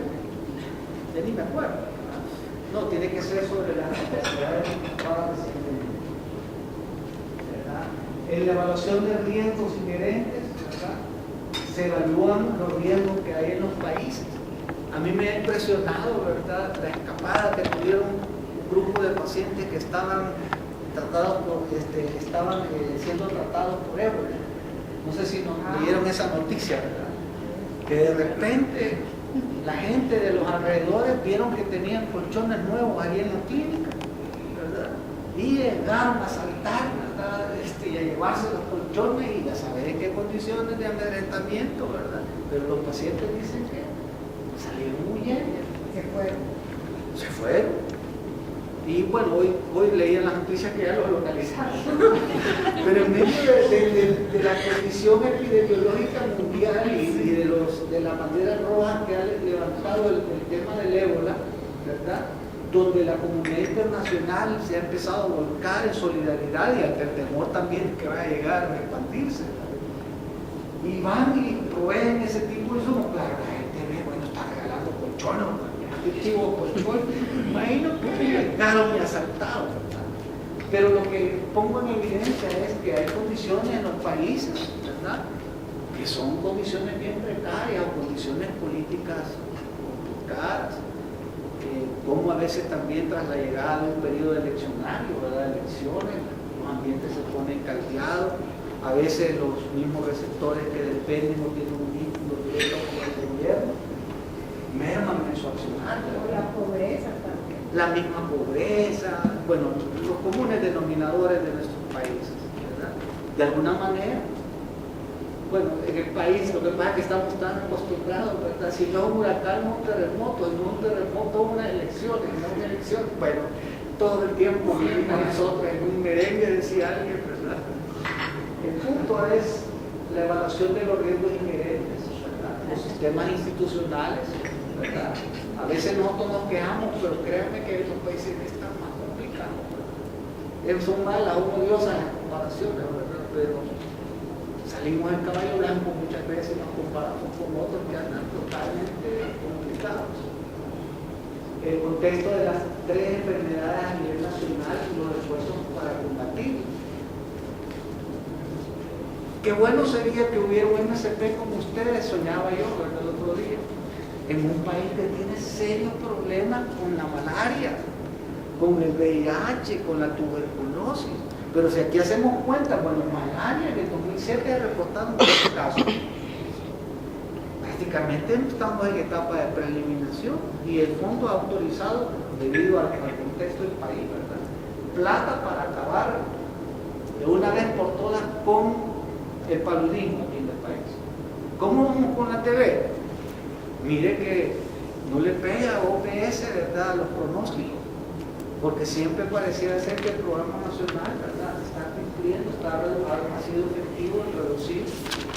ya ni me acuerdo. No, tiene que ser sobre las capacidades para recientemente, ¿verdad? En la evaluación de riesgos inherentes, ¿verdad?, se evalúan los riesgos que hay en los países. A mí me ha impresionado, ¿verdad?, la escapada que tuvieron un grupo de pacientes que estaban siendo tratados por ébola. No sé si nos leyeron esa noticia, ¿verdad?, que de repente la gente de los alrededores vieron que tenían colchones nuevos ahí en la clínica, ¿verdad?, y llegaron a saltar, ¿verdad?, y a llevarse los colchones y a saber en qué condiciones de amedrentamiento, ¿verdad?, pero los pacientes dicen que salieron huyendo, se fueron. Y bueno, hoy leí en las noticias que ya los localizaron. Pero en medio de la condición epidemiológica mundial y de la bandera roja que ha levantado el tema del ébola, ¿verdad?, donde la comunidad internacional se ha empezado a volcar en solidaridad y ante el temor también que va a llegar a expandirse, ¿verdad?, y van y proveen ese tipo de insumos. Claro, la gente ve, bueno, está regalando colchones, imagino que llegaron y asaltaron, ¿verdad? Pero lo que pongo en evidencia es que hay condiciones en los países, ¿verdad?, que son condiciones bien precarias o condiciones políticas complicadas, como a veces también tras la llegada de un periodo eleccionario, ¿verdad?, elecciones, los ambientes se ponen caldeados a veces los mismos receptores que dependen o tienen un vínculo directo con el gobierno, merman en su accionar. La pobreza también. La misma pobreza, bueno, los comunes denominadores de nuestros países, ¿verdad? De alguna manera, bueno, en el país lo que pasa es que estamos tan acostumbrados, ¿verdad? Si no un huracán, no un terremoto, y no un terremoto, una elección, bueno, todo el tiempo vivimos nosotros en un merengue, decía alguien, ¿verdad? El punto es la evaluación de los riesgos inherentes, ¿verdad? Los sistemas institucionales, ¿verdad? A veces nosotros nos quejamos, pero créanme que los países están más complicados, ¿verdad? Son malas o odiosas las comparaciones, ¿verdad? Pero salimos en caballo blanco muchas veces y nos comparamos con otros que andan totalmente complicados. El contexto de las 3 enfermedades a nivel nacional y los esfuerzos para combatirlas. Qué bueno sería que hubiera un MSP como ustedes, soñaba yo, ¿verdad? El otro día, en un país que tiene serios problemas con la malaria, con el VIH, con la tuberculosis. Pero si aquí hacemos cuenta, bueno, malaria en el 2007 ha reportado muchos casos. Prácticamente estamos en etapa de preeliminación y el fondo ha autorizado, debido al contexto del país, ¿verdad?, plata para acabar de una vez por todas con el paludismo aquí en el país. ¿Cómo vamos con la TB? Mire que no le pega a OPS, ¿verdad?, a los pronósticos, porque siempre pareciera ser que el programa nacional, ¿verdad?, está cumpliendo, ha sido efectivo en reducir,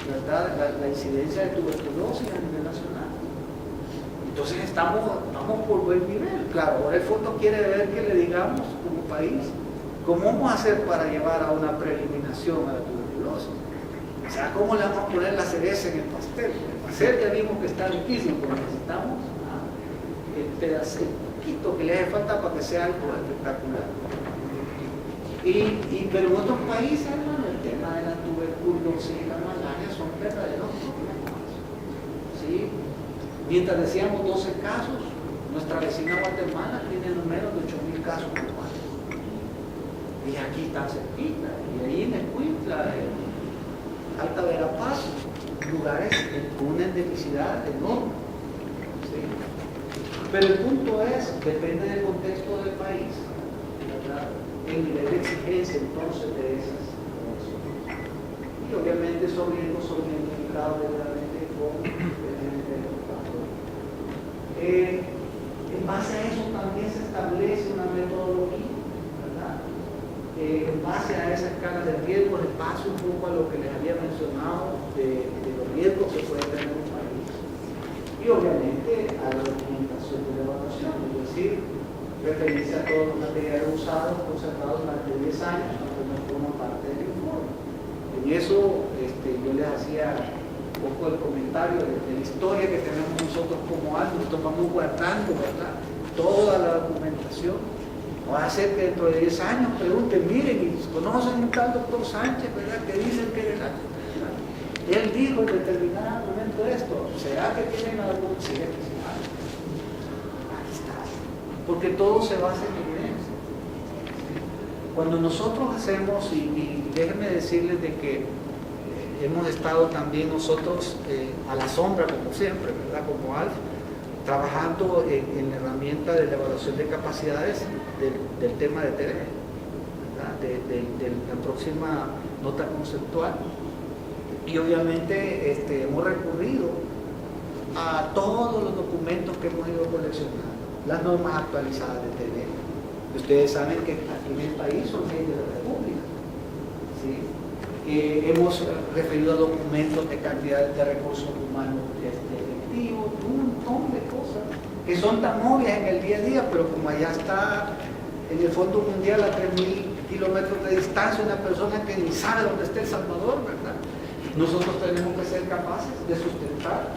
¿verdad?, la incidencia de tuberculosis a nivel nacional. Entonces estamos por buen nivel. Claro, ahora el fondo quiere ver que le digamos como país cómo vamos a hacer para llevar a una preeliminación a la tuberculosis. O sea, cómo le vamos a poner la cereza en el pastel. El pastel ya vimos que está riquísimo, pero necesitamos el pedacito que le hace falta para que sea algo espectacular. Pero en otros países, hermano, el tema de la tuberculosis y la malaria son verdaderos problemas, ¿sí? Mientras decíamos 12 casos, nuestra vecina Guatemala tiene no menos de 8.000 casos anuales. Y aquí está cerquita, y ahí en Escuintla, Alta Verapaz, lugares con una endemicidad enorme, ¿sí? Pero el punto es, depende del contexto del país, ¿verdad?, el nivel de exigencia entonces de esas condiciones. Y obviamente esos riesgos son identificados realmente con el factor. En base a eso también se establece una metodología, ¿verdad? En base a esa escala de riesgos, de paso un poco a lo que les había mencionado de los riesgos que puede tener un país. Y obviamente a la documentación de la evaluación, es decir, referencia a todos los materiales usados, conservados durante 10 años, aunque no forman parte del informe. En eso yo les hacía un poco el comentario de la historia que tenemos nosotros como algo, nosotros vamos guardando, ¿verdad?, toda la documentación. No va a ser que dentro de 10 años pregunten, miren, y conocen un tal doctor Sánchez, ¿verdad?, que dicen que era, él dijo en determinado momento esto, ¿será que tienen algo? Sí, porque todo se basa en evidencia. Cuando nosotros hacemos, y déjenme decirles de que hemos estado también nosotros a la sombra, como siempre, ¿verdad?, como ALF, trabajando en la herramienta de la evaluación de capacidades del tema de TV, ¿verdad?, de la próxima nota conceptual. Y obviamente hemos recurrido a todos los documentos que hemos ido coleccionando, las normas actualizadas de TV. Ustedes saben que aquí en el país son leyes de la República, ¿sí? Hemos referido a documentos de cantidad de recursos humanos efectivos, un montón de cosas que son tan obvias en el día a día, pero como allá está en el Fondo Mundial a 3.000 kilómetros de distancia una persona que ni sabe dónde está El Salvador, ¿verdad?, nosotros tenemos que ser capaces de sustentar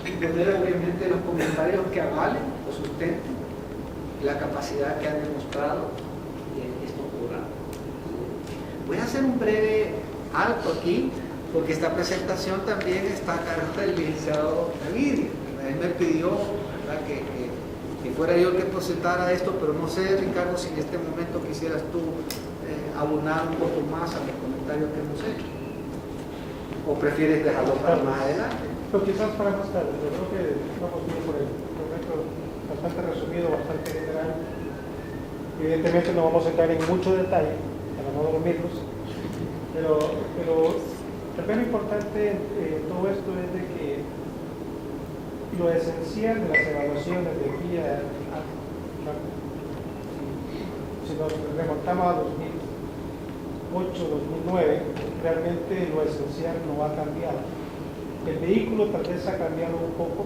y poner obviamente los comentarios que avalen o sustenten la capacidad que han demostrado estos programas. Voy a hacer un breve alto aquí, porque esta presentación también está a cargo del licenciado David. Él me pidió, ¿verdad?, que fuera yo el que presentara esto, pero no sé, Ricardo, si en este momento quisieras tú abonar un poco más a los comentarios que hemos hecho. ¿O prefieres dejarlo para más adelante? Pero quizás para más tarde. Yo creo que vamos bien por el momento bastante resumido, bastante general. Evidentemente no vamos a entrar en mucho detalle para no dormirnos, pero también lo importante en todo esto es de que lo esencial de las evaluaciones de aquí si nos remontamos a 2008-2009, realmente lo esencial no ha cambiado. El vehículo tal vez ha cambiado un poco.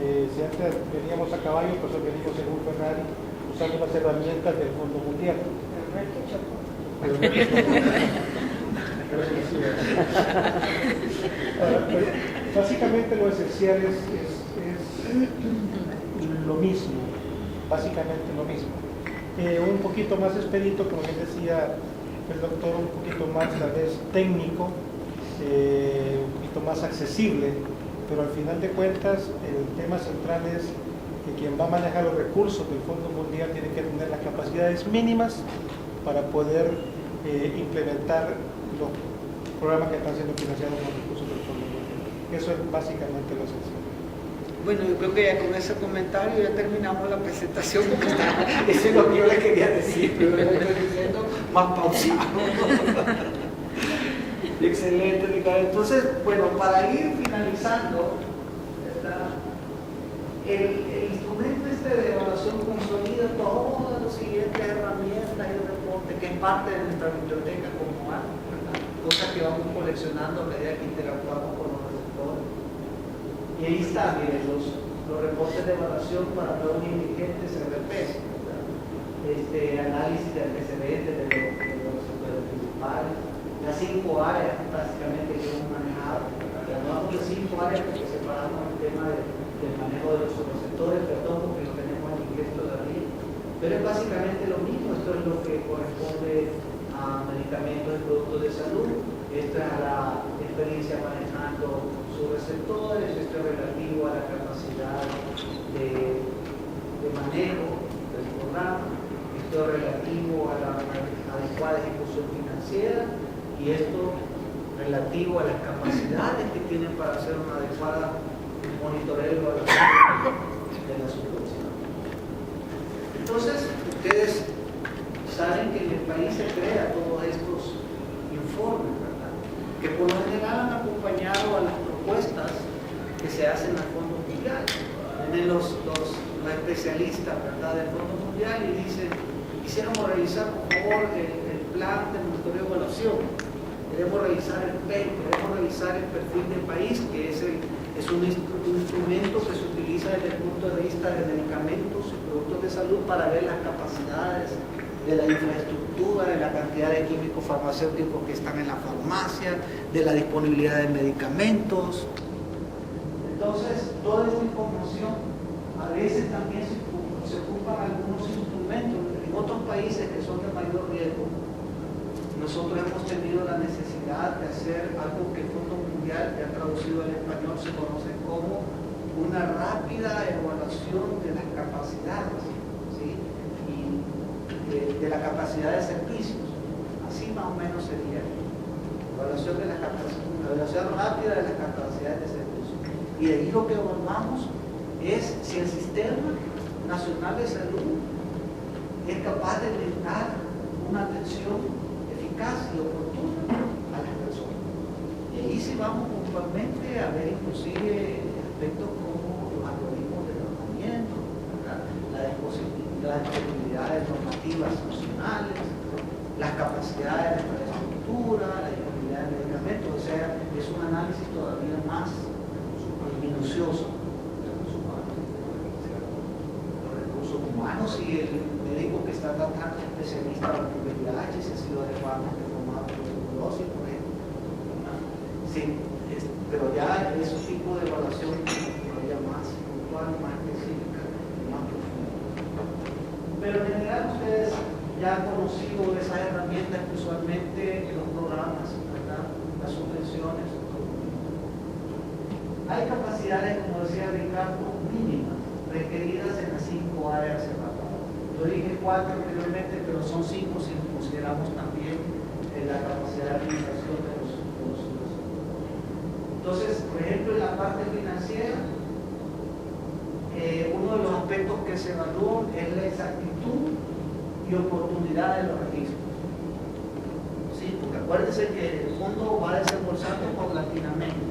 Si antes veníamos a caballo, pues hoy venimos en un Ferrari usando las herramientas del Fondo Mundial. Básicamente lo esencial es lo mismo, básicamente lo mismo. Un poquito más expedito, como bien decía el doctor, un poquito más tal vez técnico, un poquito más accesible, pero al final de cuentas el tema central es que quien va a manejar los recursos del Fondo Mundial tiene que tener las capacidades mínimas para poder implementar los programas que están siendo financiados con recursos del Fondo Mundial. Eso es básicamente lo esencial. Bueno, yo creo que ya con ese comentario ya terminamos la presentación, porque eso es lo que yo le quería decir, pero lo estoy diciendo más pausado. Excelente, Ricardo. Entonces, bueno, para ir finalizando, ¿verdad? El instrumento de evaluación consolida todas las siguientes herramientas y reportes que es parte de nuestra biblioteca como algo, ¿verdad? Cosas que vamos coleccionando a medida que interactuamos con los receptores. Y ahí están, miren, los reportes de evaluación para nuevos indigentes RP, análisis de antecedentes de los receptores principales, las 5 áreas básicamente que hemos manejado. Hablamos de 5 áreas porque separamos el tema del manejo de los receptores, perdón, porque lo tenemos en inglés todavía. Pero es básicamente lo mismo. Esto es lo que corresponde a medicamentos y productos de salud. Esta es la experiencia manejando sus receptores. Esto es relativo a la capacidad de manejo del programa. Esto es relativo a la adecuada ejecución financiera. Y esto relativo a las capacidades que tienen para hacer una adecuada monitoreo y evaluación de la subvención. Entonces, ustedes saben que en el país se crea todos estos informes, ¿verdad? Que por lo general han acompañado a las propuestas que se hacen al Fondo Mundial. Vienen los especialistas, ¿verdad?, del Fondo Mundial y dicen: quisiéramos realizar, por favor, el plan de monitoreo y evaluación. Queremos revisar el PEN, queremos revisar el perfil de país, que es un instrumento que se utiliza desde el punto de vista de medicamentos y productos de salud para ver las capacidades de la infraestructura, de la cantidad de químicos farmacéuticos que están en la farmacia, de la disponibilidad de medicamentos. Entonces, toda esta información a veces también se ocupan algunos instrumentos. En otros países que son de mayor riesgo, nosotros hemos tenido la necesidad de hacer algo que el Fondo Mundial, ya traducido al español, se conoce como una rápida evaluación de las capacidades, ¿sí? Y de la capacidad de servicios. Así más o menos sería. Evaluación rápida de las capacidades de servicios. Y de ahí lo que evaluamos es si el Sistema Nacional de Salud es capaz de brindar una atención eficaz y oportuna a las personas. Y ahí sí vamos puntualmente a ver inclusive aspectos como los algoritmos de tratamiento, las disponibilidades normativas nacionales, las capacidades de infraestructura, la disponibilidad de medicamentos. O sea, es un análisis todavía más minucioso de los recursos humanos y el médico que está tratando especialista en el VIH, si ha sido adecuadamente formado por tuberculosis, por ejemplo. Sí, pero ya es un tipo de evaluación todavía más puntual, más específica, más profunda. Pero en general ustedes ya han conocido esas herramientas que usualmente en los programas, ¿verdad?, las subvenciones. Hay capacidades, como decía Ricardo, mínimas, requeridas en las 5 áreas separadas. Yo dije 4 anteriormente, pero son 5 si consideramos también la capacidad de administración de los parte financiera, uno de los aspectos que se evalúan es la exactitud y oportunidad de los registros. Sí, porque acuérdense que el fondo va desembolsando paulatinamente.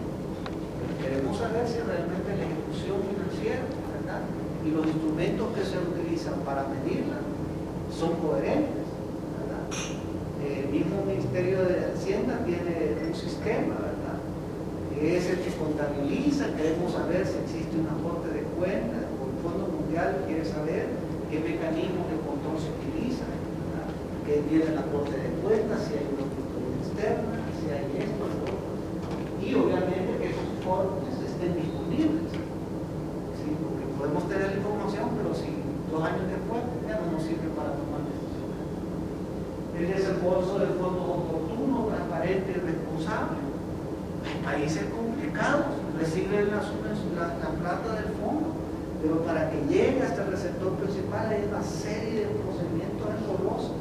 Queremos saber si realmente la ejecución financiera, ¿verdad?, y los instrumentos que se utilizan para medirla son coherentes, ¿verdad? El mismo Ministerio de Hacienda tiene un sistema, ¿verdad?, que es el que contabiliza. Queremos saber si existe un aporte de cuenta, o el Fondo Mundial quiere saber qué mecanismos de control se utilizan, ¿verdad?, que tiene el aporte de cuentas, si hay una auditoría externa, si hay esto, lo otro. Y obviamente que esos informes estén disponibles. ¿Sí? Porque podemos tener la información, pero si 2 años después ya no nos sirve para tomar decisiones. El desembolso de fondos oportuno, transparente y responsable. Hay países complicados, reciben la plata del fondo, pero para que llegue hasta el receptor principal hay una serie de procedimientos engorrosos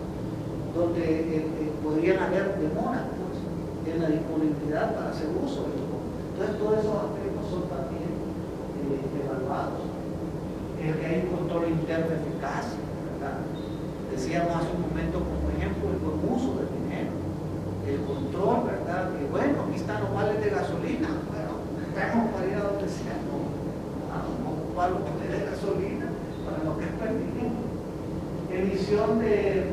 donde podrían haber demoras, pues, en la disponibilidad para hacer uso del fondo. Entonces todos esos aspectos son también evaluados. El que hay un control interno eficaz, ¿verdad? Decíamos hace un momento como ejemplo el buen uso del dinero, el control, ¿verdad? Que bueno, aquí están los vales de gasolina, bueno, tenemos para ir a donde sea, no, vamos a ocupar los vales de gasolina para lo que es pertinente. Emisión de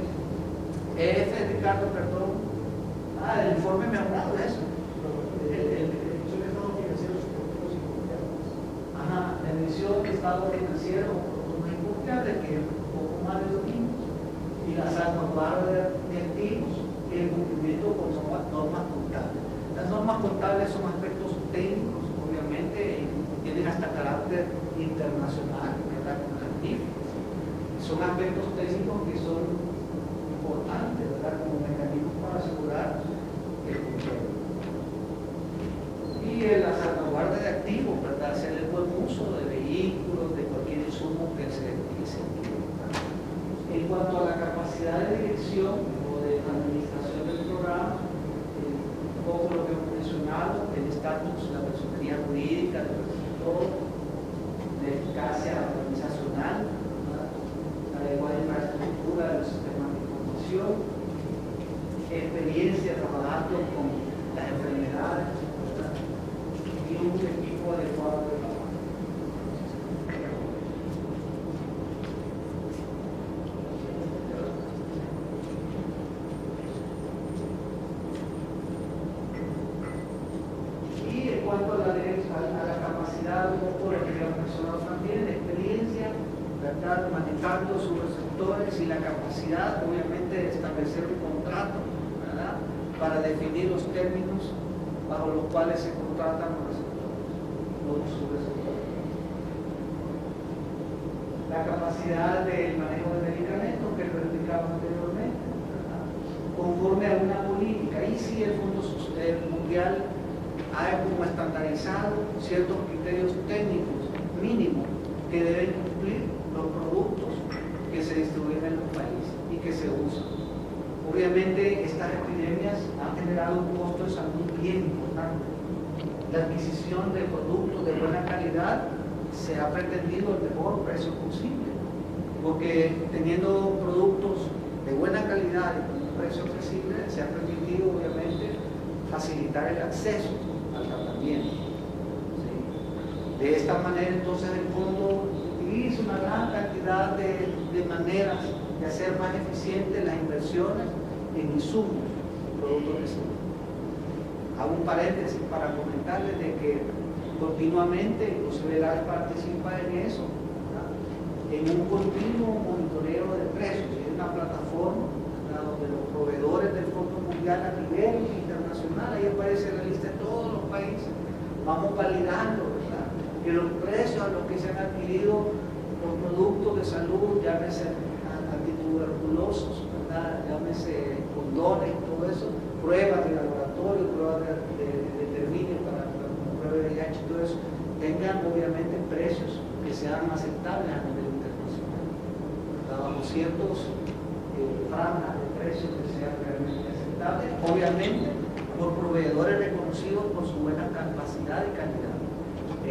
Ricardo, perdón. El informe me ha hablado de eso. La emisión de estado financiero industriales, que es un poco más de lo mismo, y la salvaguarda de activos y el cumplimiento con normas contables. Las normas contables son aspectos técnicos, obviamente, y tienen hasta carácter internacional, ¿verdad?, como las NIF. Son aspectos técnicos que son importantes, ¿verdad?, como mecanismos para asegurar el control. Y la salvaguarda de activos, ¿verdad?, hacer el buen uso de vehículos, de cualquier insumo que se utilice. En cuanto a la capacidad de dirección o de administración del programa, un poco lo que hemos mencionado, el estatus, la personería jurídica del receptor, la eficacia organizacional, la adecuada infraestructura de los sistemas de información, experiencia trabajando con las enfermedades, ¿verdad?, y un equipo adecuado de trabajo. Y en cuanto a la capacidad, un poco lo que hemos mencionado también, la experiencia, ¿verdad?, manejando sus receptores y la capacidad, obviamente, de establecer un contrato, ¿verdad?, para definir los términos bajo los cuales se contratan los receptores, los subreceptores. La capacidad del manejo de medicamentos, que lo explicaba anteriormente, ¿verdad?, conforme a una política. Y si el Fondo Mundial ha como estandarizado ciertos criterios técnicos mínimos que deben cumplir los productos que se distribuyen en los países y que se usan. Obviamente estas epidemias han generado un costo de salud bien importante. La adquisición de productos de buena calidad se ha pretendido el mejor precio posible, porque teniendo productos de buena calidad y con un precio accesible se ha permitido obviamente facilitar el acceso al tratamiento. ¿Sí? De esta manera entonces el fondo utiliza una gran cantidad de maneras de hacer más eficientes las inversiones en insumos, productos de salud. Hago un paréntesis para comentarles de que continuamente, inclusive el ARE participa en eso, ¿verdad?, en un continuo monitoreo de precios. Hay una plataforma, ¿verdad?, donde los proveedores del Fondo Mundial a nivel internacional, ahí aparece la lista de todos los países, vamos validando, ¿verdad?, que los precios a los que se han adquirido los productos de salud, llámese antituberculosos, ¿verdad?, llámese condones, todo eso, pruebas de laboratorio, pruebas de determinio para pruebas de VIH, todo eso, tengan obviamente precios que sean aceptables a nivel internacional, ¿verdad?, bajo ciertos franjas de precios que sean realmente aceptables, obviamente por proveedores reconocidos por su buena capacidad y calidad.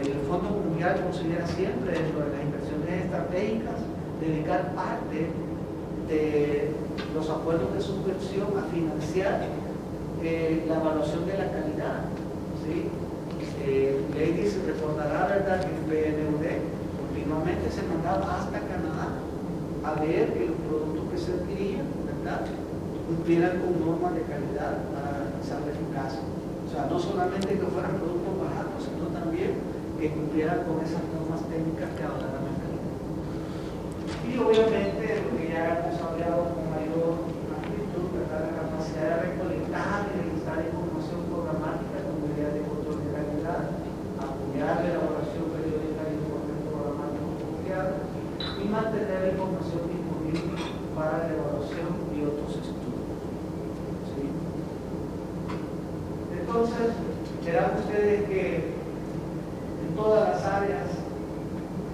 el Fondo Mundial considera siempre dentro de las inversiones estratégicas dedicar parte de los acuerdos de subvención a financiar la evaluación de la calidad. ¿Sí? Lady se recordará, ¿verdad?, que el PNUD continuamente se mandaba hasta Canadá a ver que los productos que se adquirían, ¿verdad?, cumplieran con normas de calidad para garantizar la eficacia. O sea, no solamente que fueran productos baratos, sino también que cumplieran con esas normas técnicas que hablaran de calidad. Y obviamente, lo que ya hemos hablado con mayor amplitud, ¿verdad?, la capacidad de recolectar y registrar información programática con medidas de control de calidad, apoyar la elaboración periódica de informes programáticos confiables y mantener la información disponible para la evaluación y otros estudios. ¿Sí? Entonces, verán ustedes que en todas las áreas,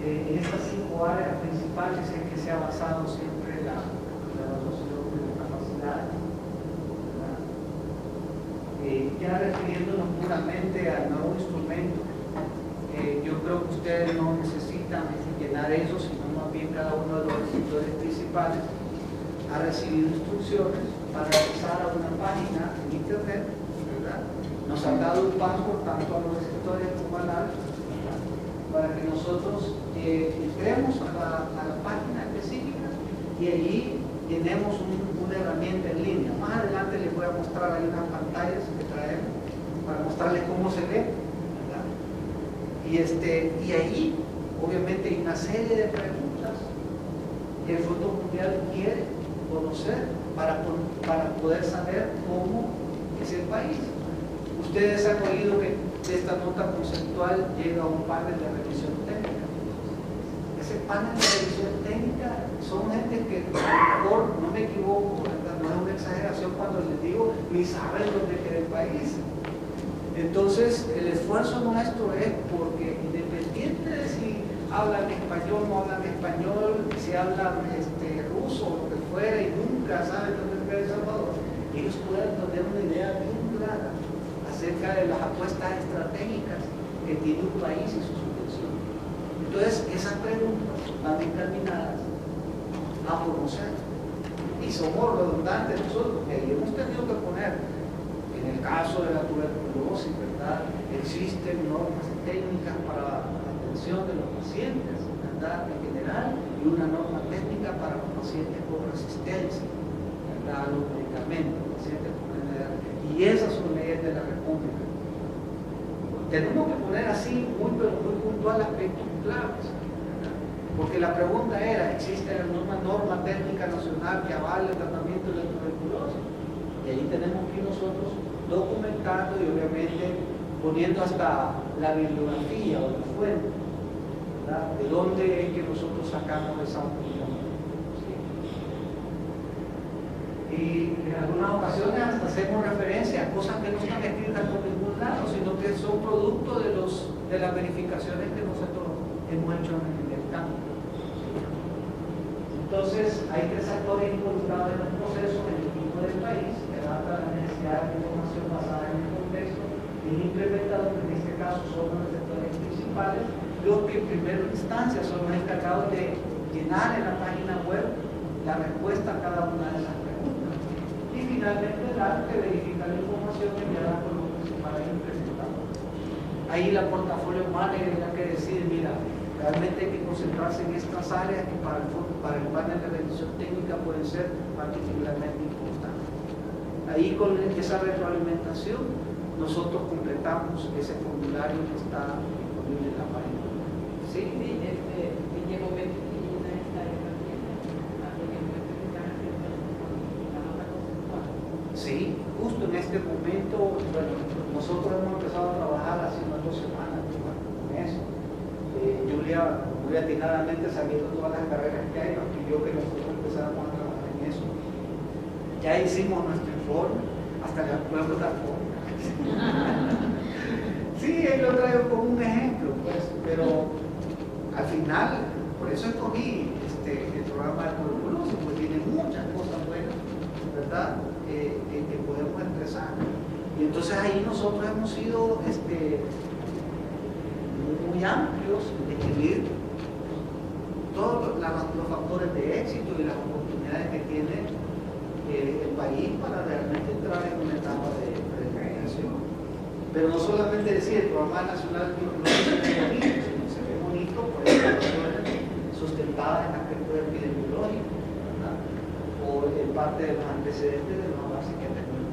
en estas 5 áreas principales en que se ha basado siempre la evaluación de las capacidades, ya refiriéndonos puramente al nuevo instrumento, yo creo que ustedes no necesitan llenar eso, sino más bien cada uno de los receptores principales ha recibido instrucciones para accesar a una página en internet, ¿verdad? Nos han dado un password tanto a los receptores como a la para que nosotros entremos a la página específica y allí llenemos una herramienta en línea. Más adelante les voy a mostrar ahí unas pantallas que traemos para mostrarles cómo se ve, ¿verdad? Y ahí obviamente hay una serie de preguntas que el Fondo Mundial quiere conocer para poder saber cómo es el país. Ustedes han oído que esta nota conceptual llega a un panel de revisión técnica. Ese panel de revisión técnica son gente que, a lo mejor, no me equivoco, ¿verdad?, no es una exageración cuando les digo, ni saben dónde queda el país. Entonces, el esfuerzo nuestro es porque, independiente de si hablan español, no hablan español, si hablan ruso o lo que fuera y nunca saben dónde queda El Salvador, ellos puedan tener una idea bien clara acerca de las apuestas estratégicas que tiene un país y sus subvenciones. Entonces, esas preguntas van encaminadas a conocer. Y somos redundantes nosotros, que ahí hemos tenido que poner, en el caso de la tuberculosis, ¿verdad?, existen normas técnicas para la atención de los pacientes, ¿verdad?, en general, y una norma técnica para los pacientes con resistencia, ¿verdad?, a los medicamentos, pacientes con enfermedades. Y esas son leyes de la República. Tenemos que poner así muy puntual aspectos claves, ¿verdad?, porque la pregunta era, ¿existe alguna norma técnica nacional que avale el tratamiento de la tuberculosis? Y ahí tenemos que ir nosotros documentando y obviamente poniendo hasta la bibliografía o la fuente, ¿verdad?, de dónde es que nosotros sacamos esa opinión. ¿Sí? Y en algunas ocasiones hasta hacemos referencia a cosas que no están escritas por ningún lado, sino que son producto de las verificaciones que nosotros hemos hecho en el campo. Entonces, hay 3 actores involucrados en el proceso: el equipo del país, que adapta la necesidad de información basada en el contexto, y el implementador, que en este caso son los receptores principales, los que en primera instancia son los encargados de llenar en la página web la respuesta a cada una de esas preguntas. Y finalmente el arte verifica la información enviada por los principales implementadores. Ahí la portafolio manager es la que decide, mira, realmente hay que concentrarse en estas áreas que para el panel de revisión técnica pueden ser particularmente importantes. Ahí con esa retroalimentación nosotros completamos ese formulario que está disponible en la página. ¿Sí? ¿En qué momento utiliza esta herramienta? Sí, justo en este momento, bueno, nosotros hemos empezado a trabajar hace unas 2 semanas con eso. Julia, muy atinadamente, sabiendo todas las carreras que hay, nos pidió que nosotros empezáramos a trabajar en eso. Ya hicimos nuestro informe, hasta la plataforma. Sí, ahí lo traigo como un ejemplo, pues, pero al final, por eso escogí el programa de tuberculosis, porque tiene muchas cosas buenas, ¿verdad?, que podemos expresar. Y entonces ahí nosotros hemos ido muy amplios, describir todos los factores de éxito y las oportunidades que tiene el país para realmente entrar en una etapa de recuperación. Pero no solamente decir el programa nacional no se ve bonito, sino se ve bonito por evaluaciones sustentadas en aspectos epidemiológicos, ¿verdad? O en parte de los antecedentes de los avances que tenemos.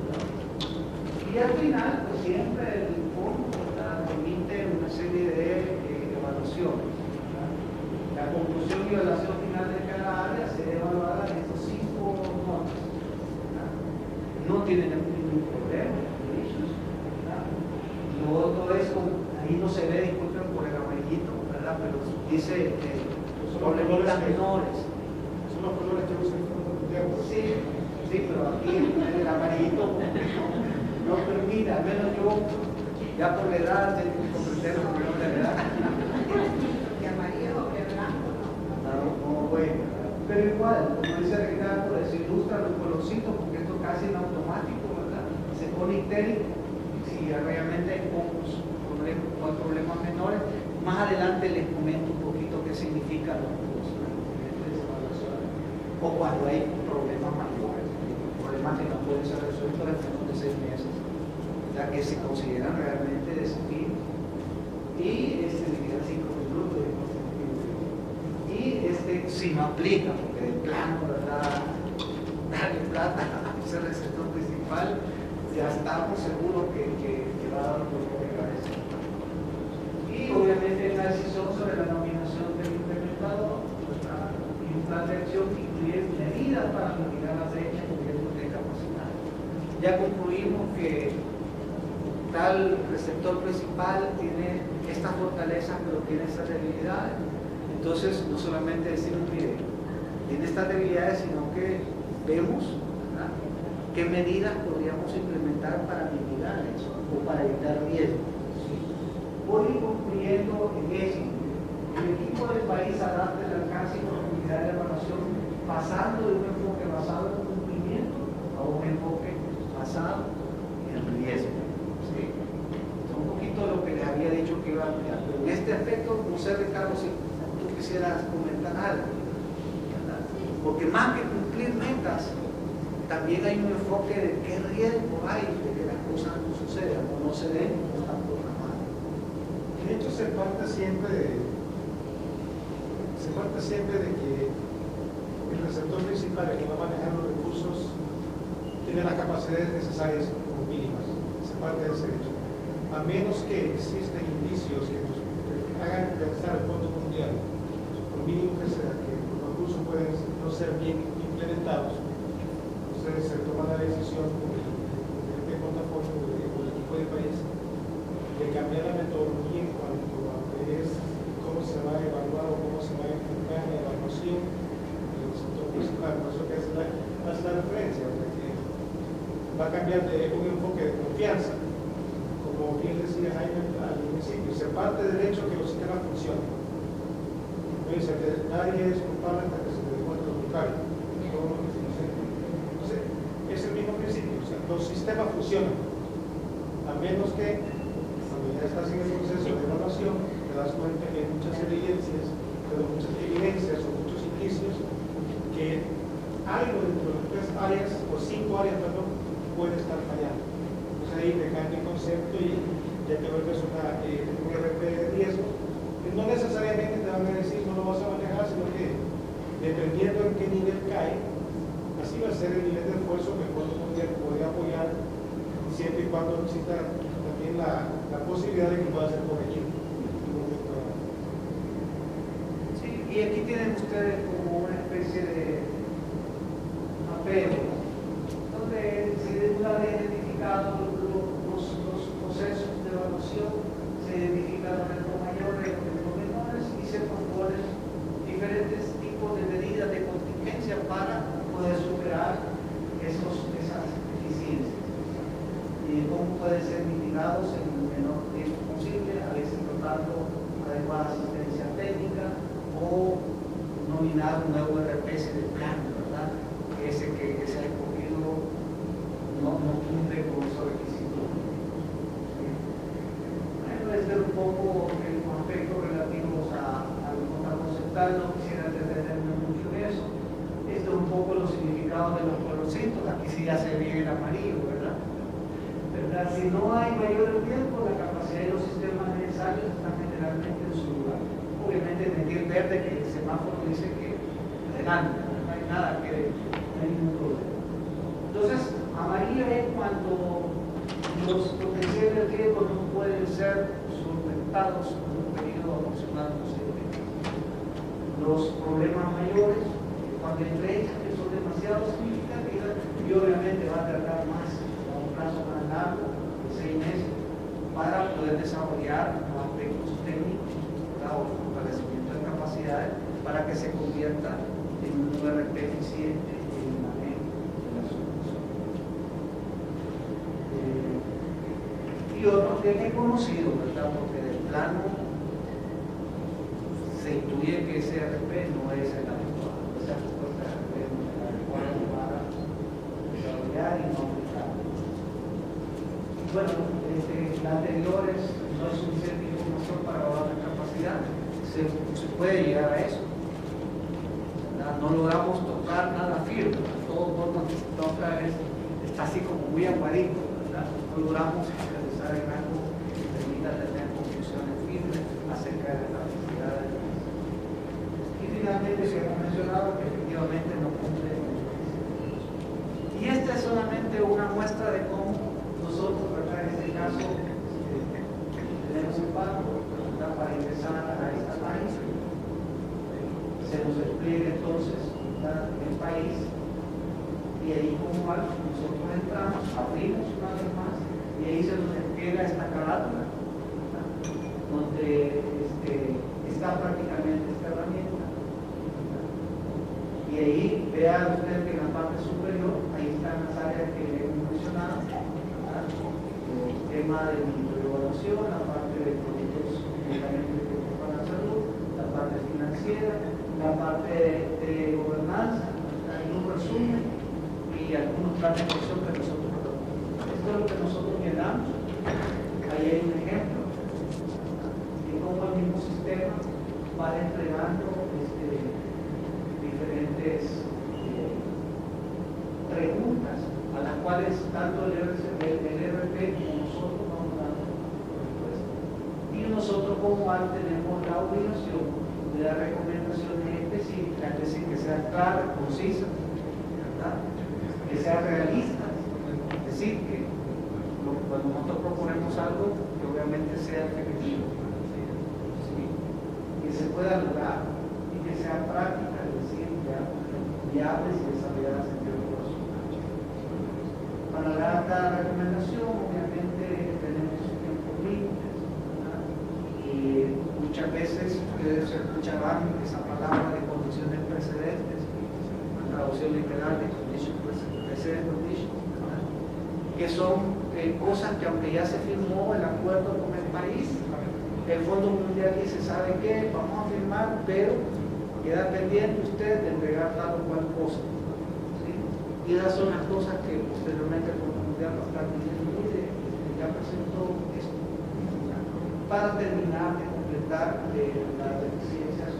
Y al final, pues siempre el informe permite una serie de evaluaciones. ¿Verdad? La conclusión y evaluación final de cada área se debe evaluar en estos 5 normas. No tienen ningún problema. ¿Verdad? Lo otro es, ahí no se ve, disculpen por el amarillito, ¿verdad? Pero dice problemas menores. Son los colores que usan el Sí, sí, pero aquí el amarillito no permite, al menos yo, ya por la edad, de comprender los problemas de la edad. De amarillo o de blanco, No, bueno. Pero igual, como dice Ricardo, se ilustran los colorcitos, porque esto casi en automático, ¿verdad? Se pone itérico, si realmente hay pocos problemas menores. Más adelante les comento un poquito qué significan los evaluaciones. O cuando hay problemas mayores, problemas que no pueden ser resueltos en menos de 6 meses, ya que se consideran realmente desafios. Y dividir 5 minutos. Y si no aplica, porque de plano, ¿verdad? Darle plata a ser el sector principal, ya estamos seguros que va a dar un poco de cabeza. Y obviamente la decisión sobre la nominación del implementador, ¿verdad? Y un plan de acción que incluye medidas para mitigar las brechas en términos de capacidad. Ya concluimos que tal receptor principal tiene estas fortalezas, pero tiene estas debilidades. Entonces, no solamente decimos, mire, tiene estas debilidades, sino que vemos, ¿verdad?, qué medidas podríamos implementar para mitigar eso o para evitar riesgos. Voy concluyendo en eso. El equipo del país adapta el alcance y profundidad de la evaluación pasando de un enfoque basado en cumplimiento a un enfoque basado en riesgo. ¿Sí? Un poquito lo que les había dicho que iba a ampliar. Pero en este aspecto, no sé, Ricardo, si tú quisieras comentar algo, ¿verdad? Porque más que cumplir metas, también hay un enfoque de qué riesgo hay de que las cosas no sucedan o no se den como están programadas. De hecho, se parte siempre de que el receptor principal, el que va a manejar los recursos, tiene las capacidades necesarias como mínimas. Se parte de ese hecho. A menos que existan indicios que nos hagan pensar el Fondo Mundial, por mínimo que sea, que los recursos pueden no ser bien implementados, entonces se toma la decisión con el portafolio o el equipo de país de cambiar la metodología en cuanto a cómo se va a evaluar o cómo se va a enfocar la evaluación del sector principal. Por eso que hace la referencia, que va a cambiar de un enfoque de confianza. Como bien decía Jaime al principio, se parte del hecho que los sistemas funcionan. Nadie es culpable hasta que se demuestre lo contrario. Entonces, es el mismo principio. O sea, los sistemas funcionan. A menos que, cuando ya estás en el proceso de evaluación, te das cuenta que hay muchas evidencias o muchos indicios que algo dentro de las 3 áreas, o 5 áreas, perdón, puede estar fallando. Ahí te cambia el concepto y ya te vuelves un RP de riesgo. No necesariamente te van a decir no lo vas a manejar, sino que dependiendo en qué nivel cae, así va a ser el nivel de esfuerzo que el Fondo Mundial puede apoyar, siempre y cuando exista también la posibilidad de que pueda ser corregido. Sí, y aquí tienen ustedes como una especie de apelo, donde una vez identificado los procesos de evaluación, se identifican los retos mayores, los retos menores y se proponen diferentes tipos de medidas de contingencia para poder superar esas deficiencias y cómo pueden ser mitigados en el menor tiempo posible, a veces dotando adecuada asistencia técnica o nominar un nuevo RPS de plan, ¿verdad? Que se ha escogido no cumple con esos requisitos. Bueno, este es un poco el papel verdad no quisiera detenerme mucho en eso. Esto es un poco los significados de los colorcitos, aquí sí ya se ve el amarillo, ¿verdad? Si no hay mayor riesgo, la capacidad de los sistemas necesarios están generalmente en su lugar. Obviamente medir verde que el semáforo dice que adelante, no hay nada que no hay ningún problema. Entonces, amarillo es cuando los potenciales de riesgo no pueden ser solventados en un periodo aproximado de 6 meses. Los problemas mayores, cuando hay brechas que son demasiado significativas, y obviamente va a tardar más, a un plazo más largo, de 6 meses, para poder desarrollar los aspectos técnicos o el fortalecimiento de capacidades para que se convierta en un URP eficiente en el manejo de la solución. Y otro que es conocido, ¿verdad? Porque del plano se intuye que ese RP no es el adecuado. Esa respuesta de RP no es el adecuado para desarrollar y no aplicar. Bueno, las anteriores no es suficiente información para evaluar la capacidad. Se puede llegar a eso. ¿Verdad? No logramos tocar nada firme. Todo por lo que se toca está así como muy aguadito. ¿Verdad? No logramos realizar en algo que permita tener conclusiones firmes acerca de la capacidad de la. Y finalmente se ha mencionado que efectivamente no cumple. Y esta es solamente una muestra de cómo nosotros, ¿verdad? En este caso, tenemos un pago para ingresar a esta página. Se nos despliega entonces, ¿verdad?, el país, y ahí como algo nosotros entramos, abrimos una vez más, y ahí se nos despliega esta carátula, ¿verdad?, donde está prácticamente esta herramienta. Y ahí vean ustedes que en la parte superior, ahí están las áreas que hemos mencionado, ¿verdad?, el tema de evaluación, la parte de productos para la salud, la parte financiera, la parte de gobernanza, hay un resumen y algunos planes de acción que nosotros proponemos. Esto es lo que nosotros llenamos. Ahí hay un ejemplo de cómo el mismo sistema va entregando diferentes preguntas a las cuales tanto el RP como nosotros vamos dando respuesta. Y nosotros como AL tenemos la obligación de dar recomendaciones específicas, es decir, que sean claras, concisas, ¿verdad?, que sean realistas, es decir, que cuando nosotros proponemos algo, que obviamente sea efectivo, ¿sí?, que se pueda lograr y que sea práctica, es decir, viables y desarrolladas en tiempo. Para dar cada recomendación, obviamente tenemos tiempos límites, ¿verdad?, y muchas veces ustedes escucharán esa palabra de condiciones precedentes, la traducción literal de condition precedent condition, ¿verdad?, que son cosas que aunque ya se firmó el acuerdo con el país, el Fondo Mundial dice, ¿sabe qué? Vamos a firmar, pero queda pendiente usted de entregar tal o cual cosa. ¿Sí? Y esas son las cosas que posteriormente el Fondo Mundial va a estar diciendo, mire, ya presentó esto, para terminar de completar las deficiencias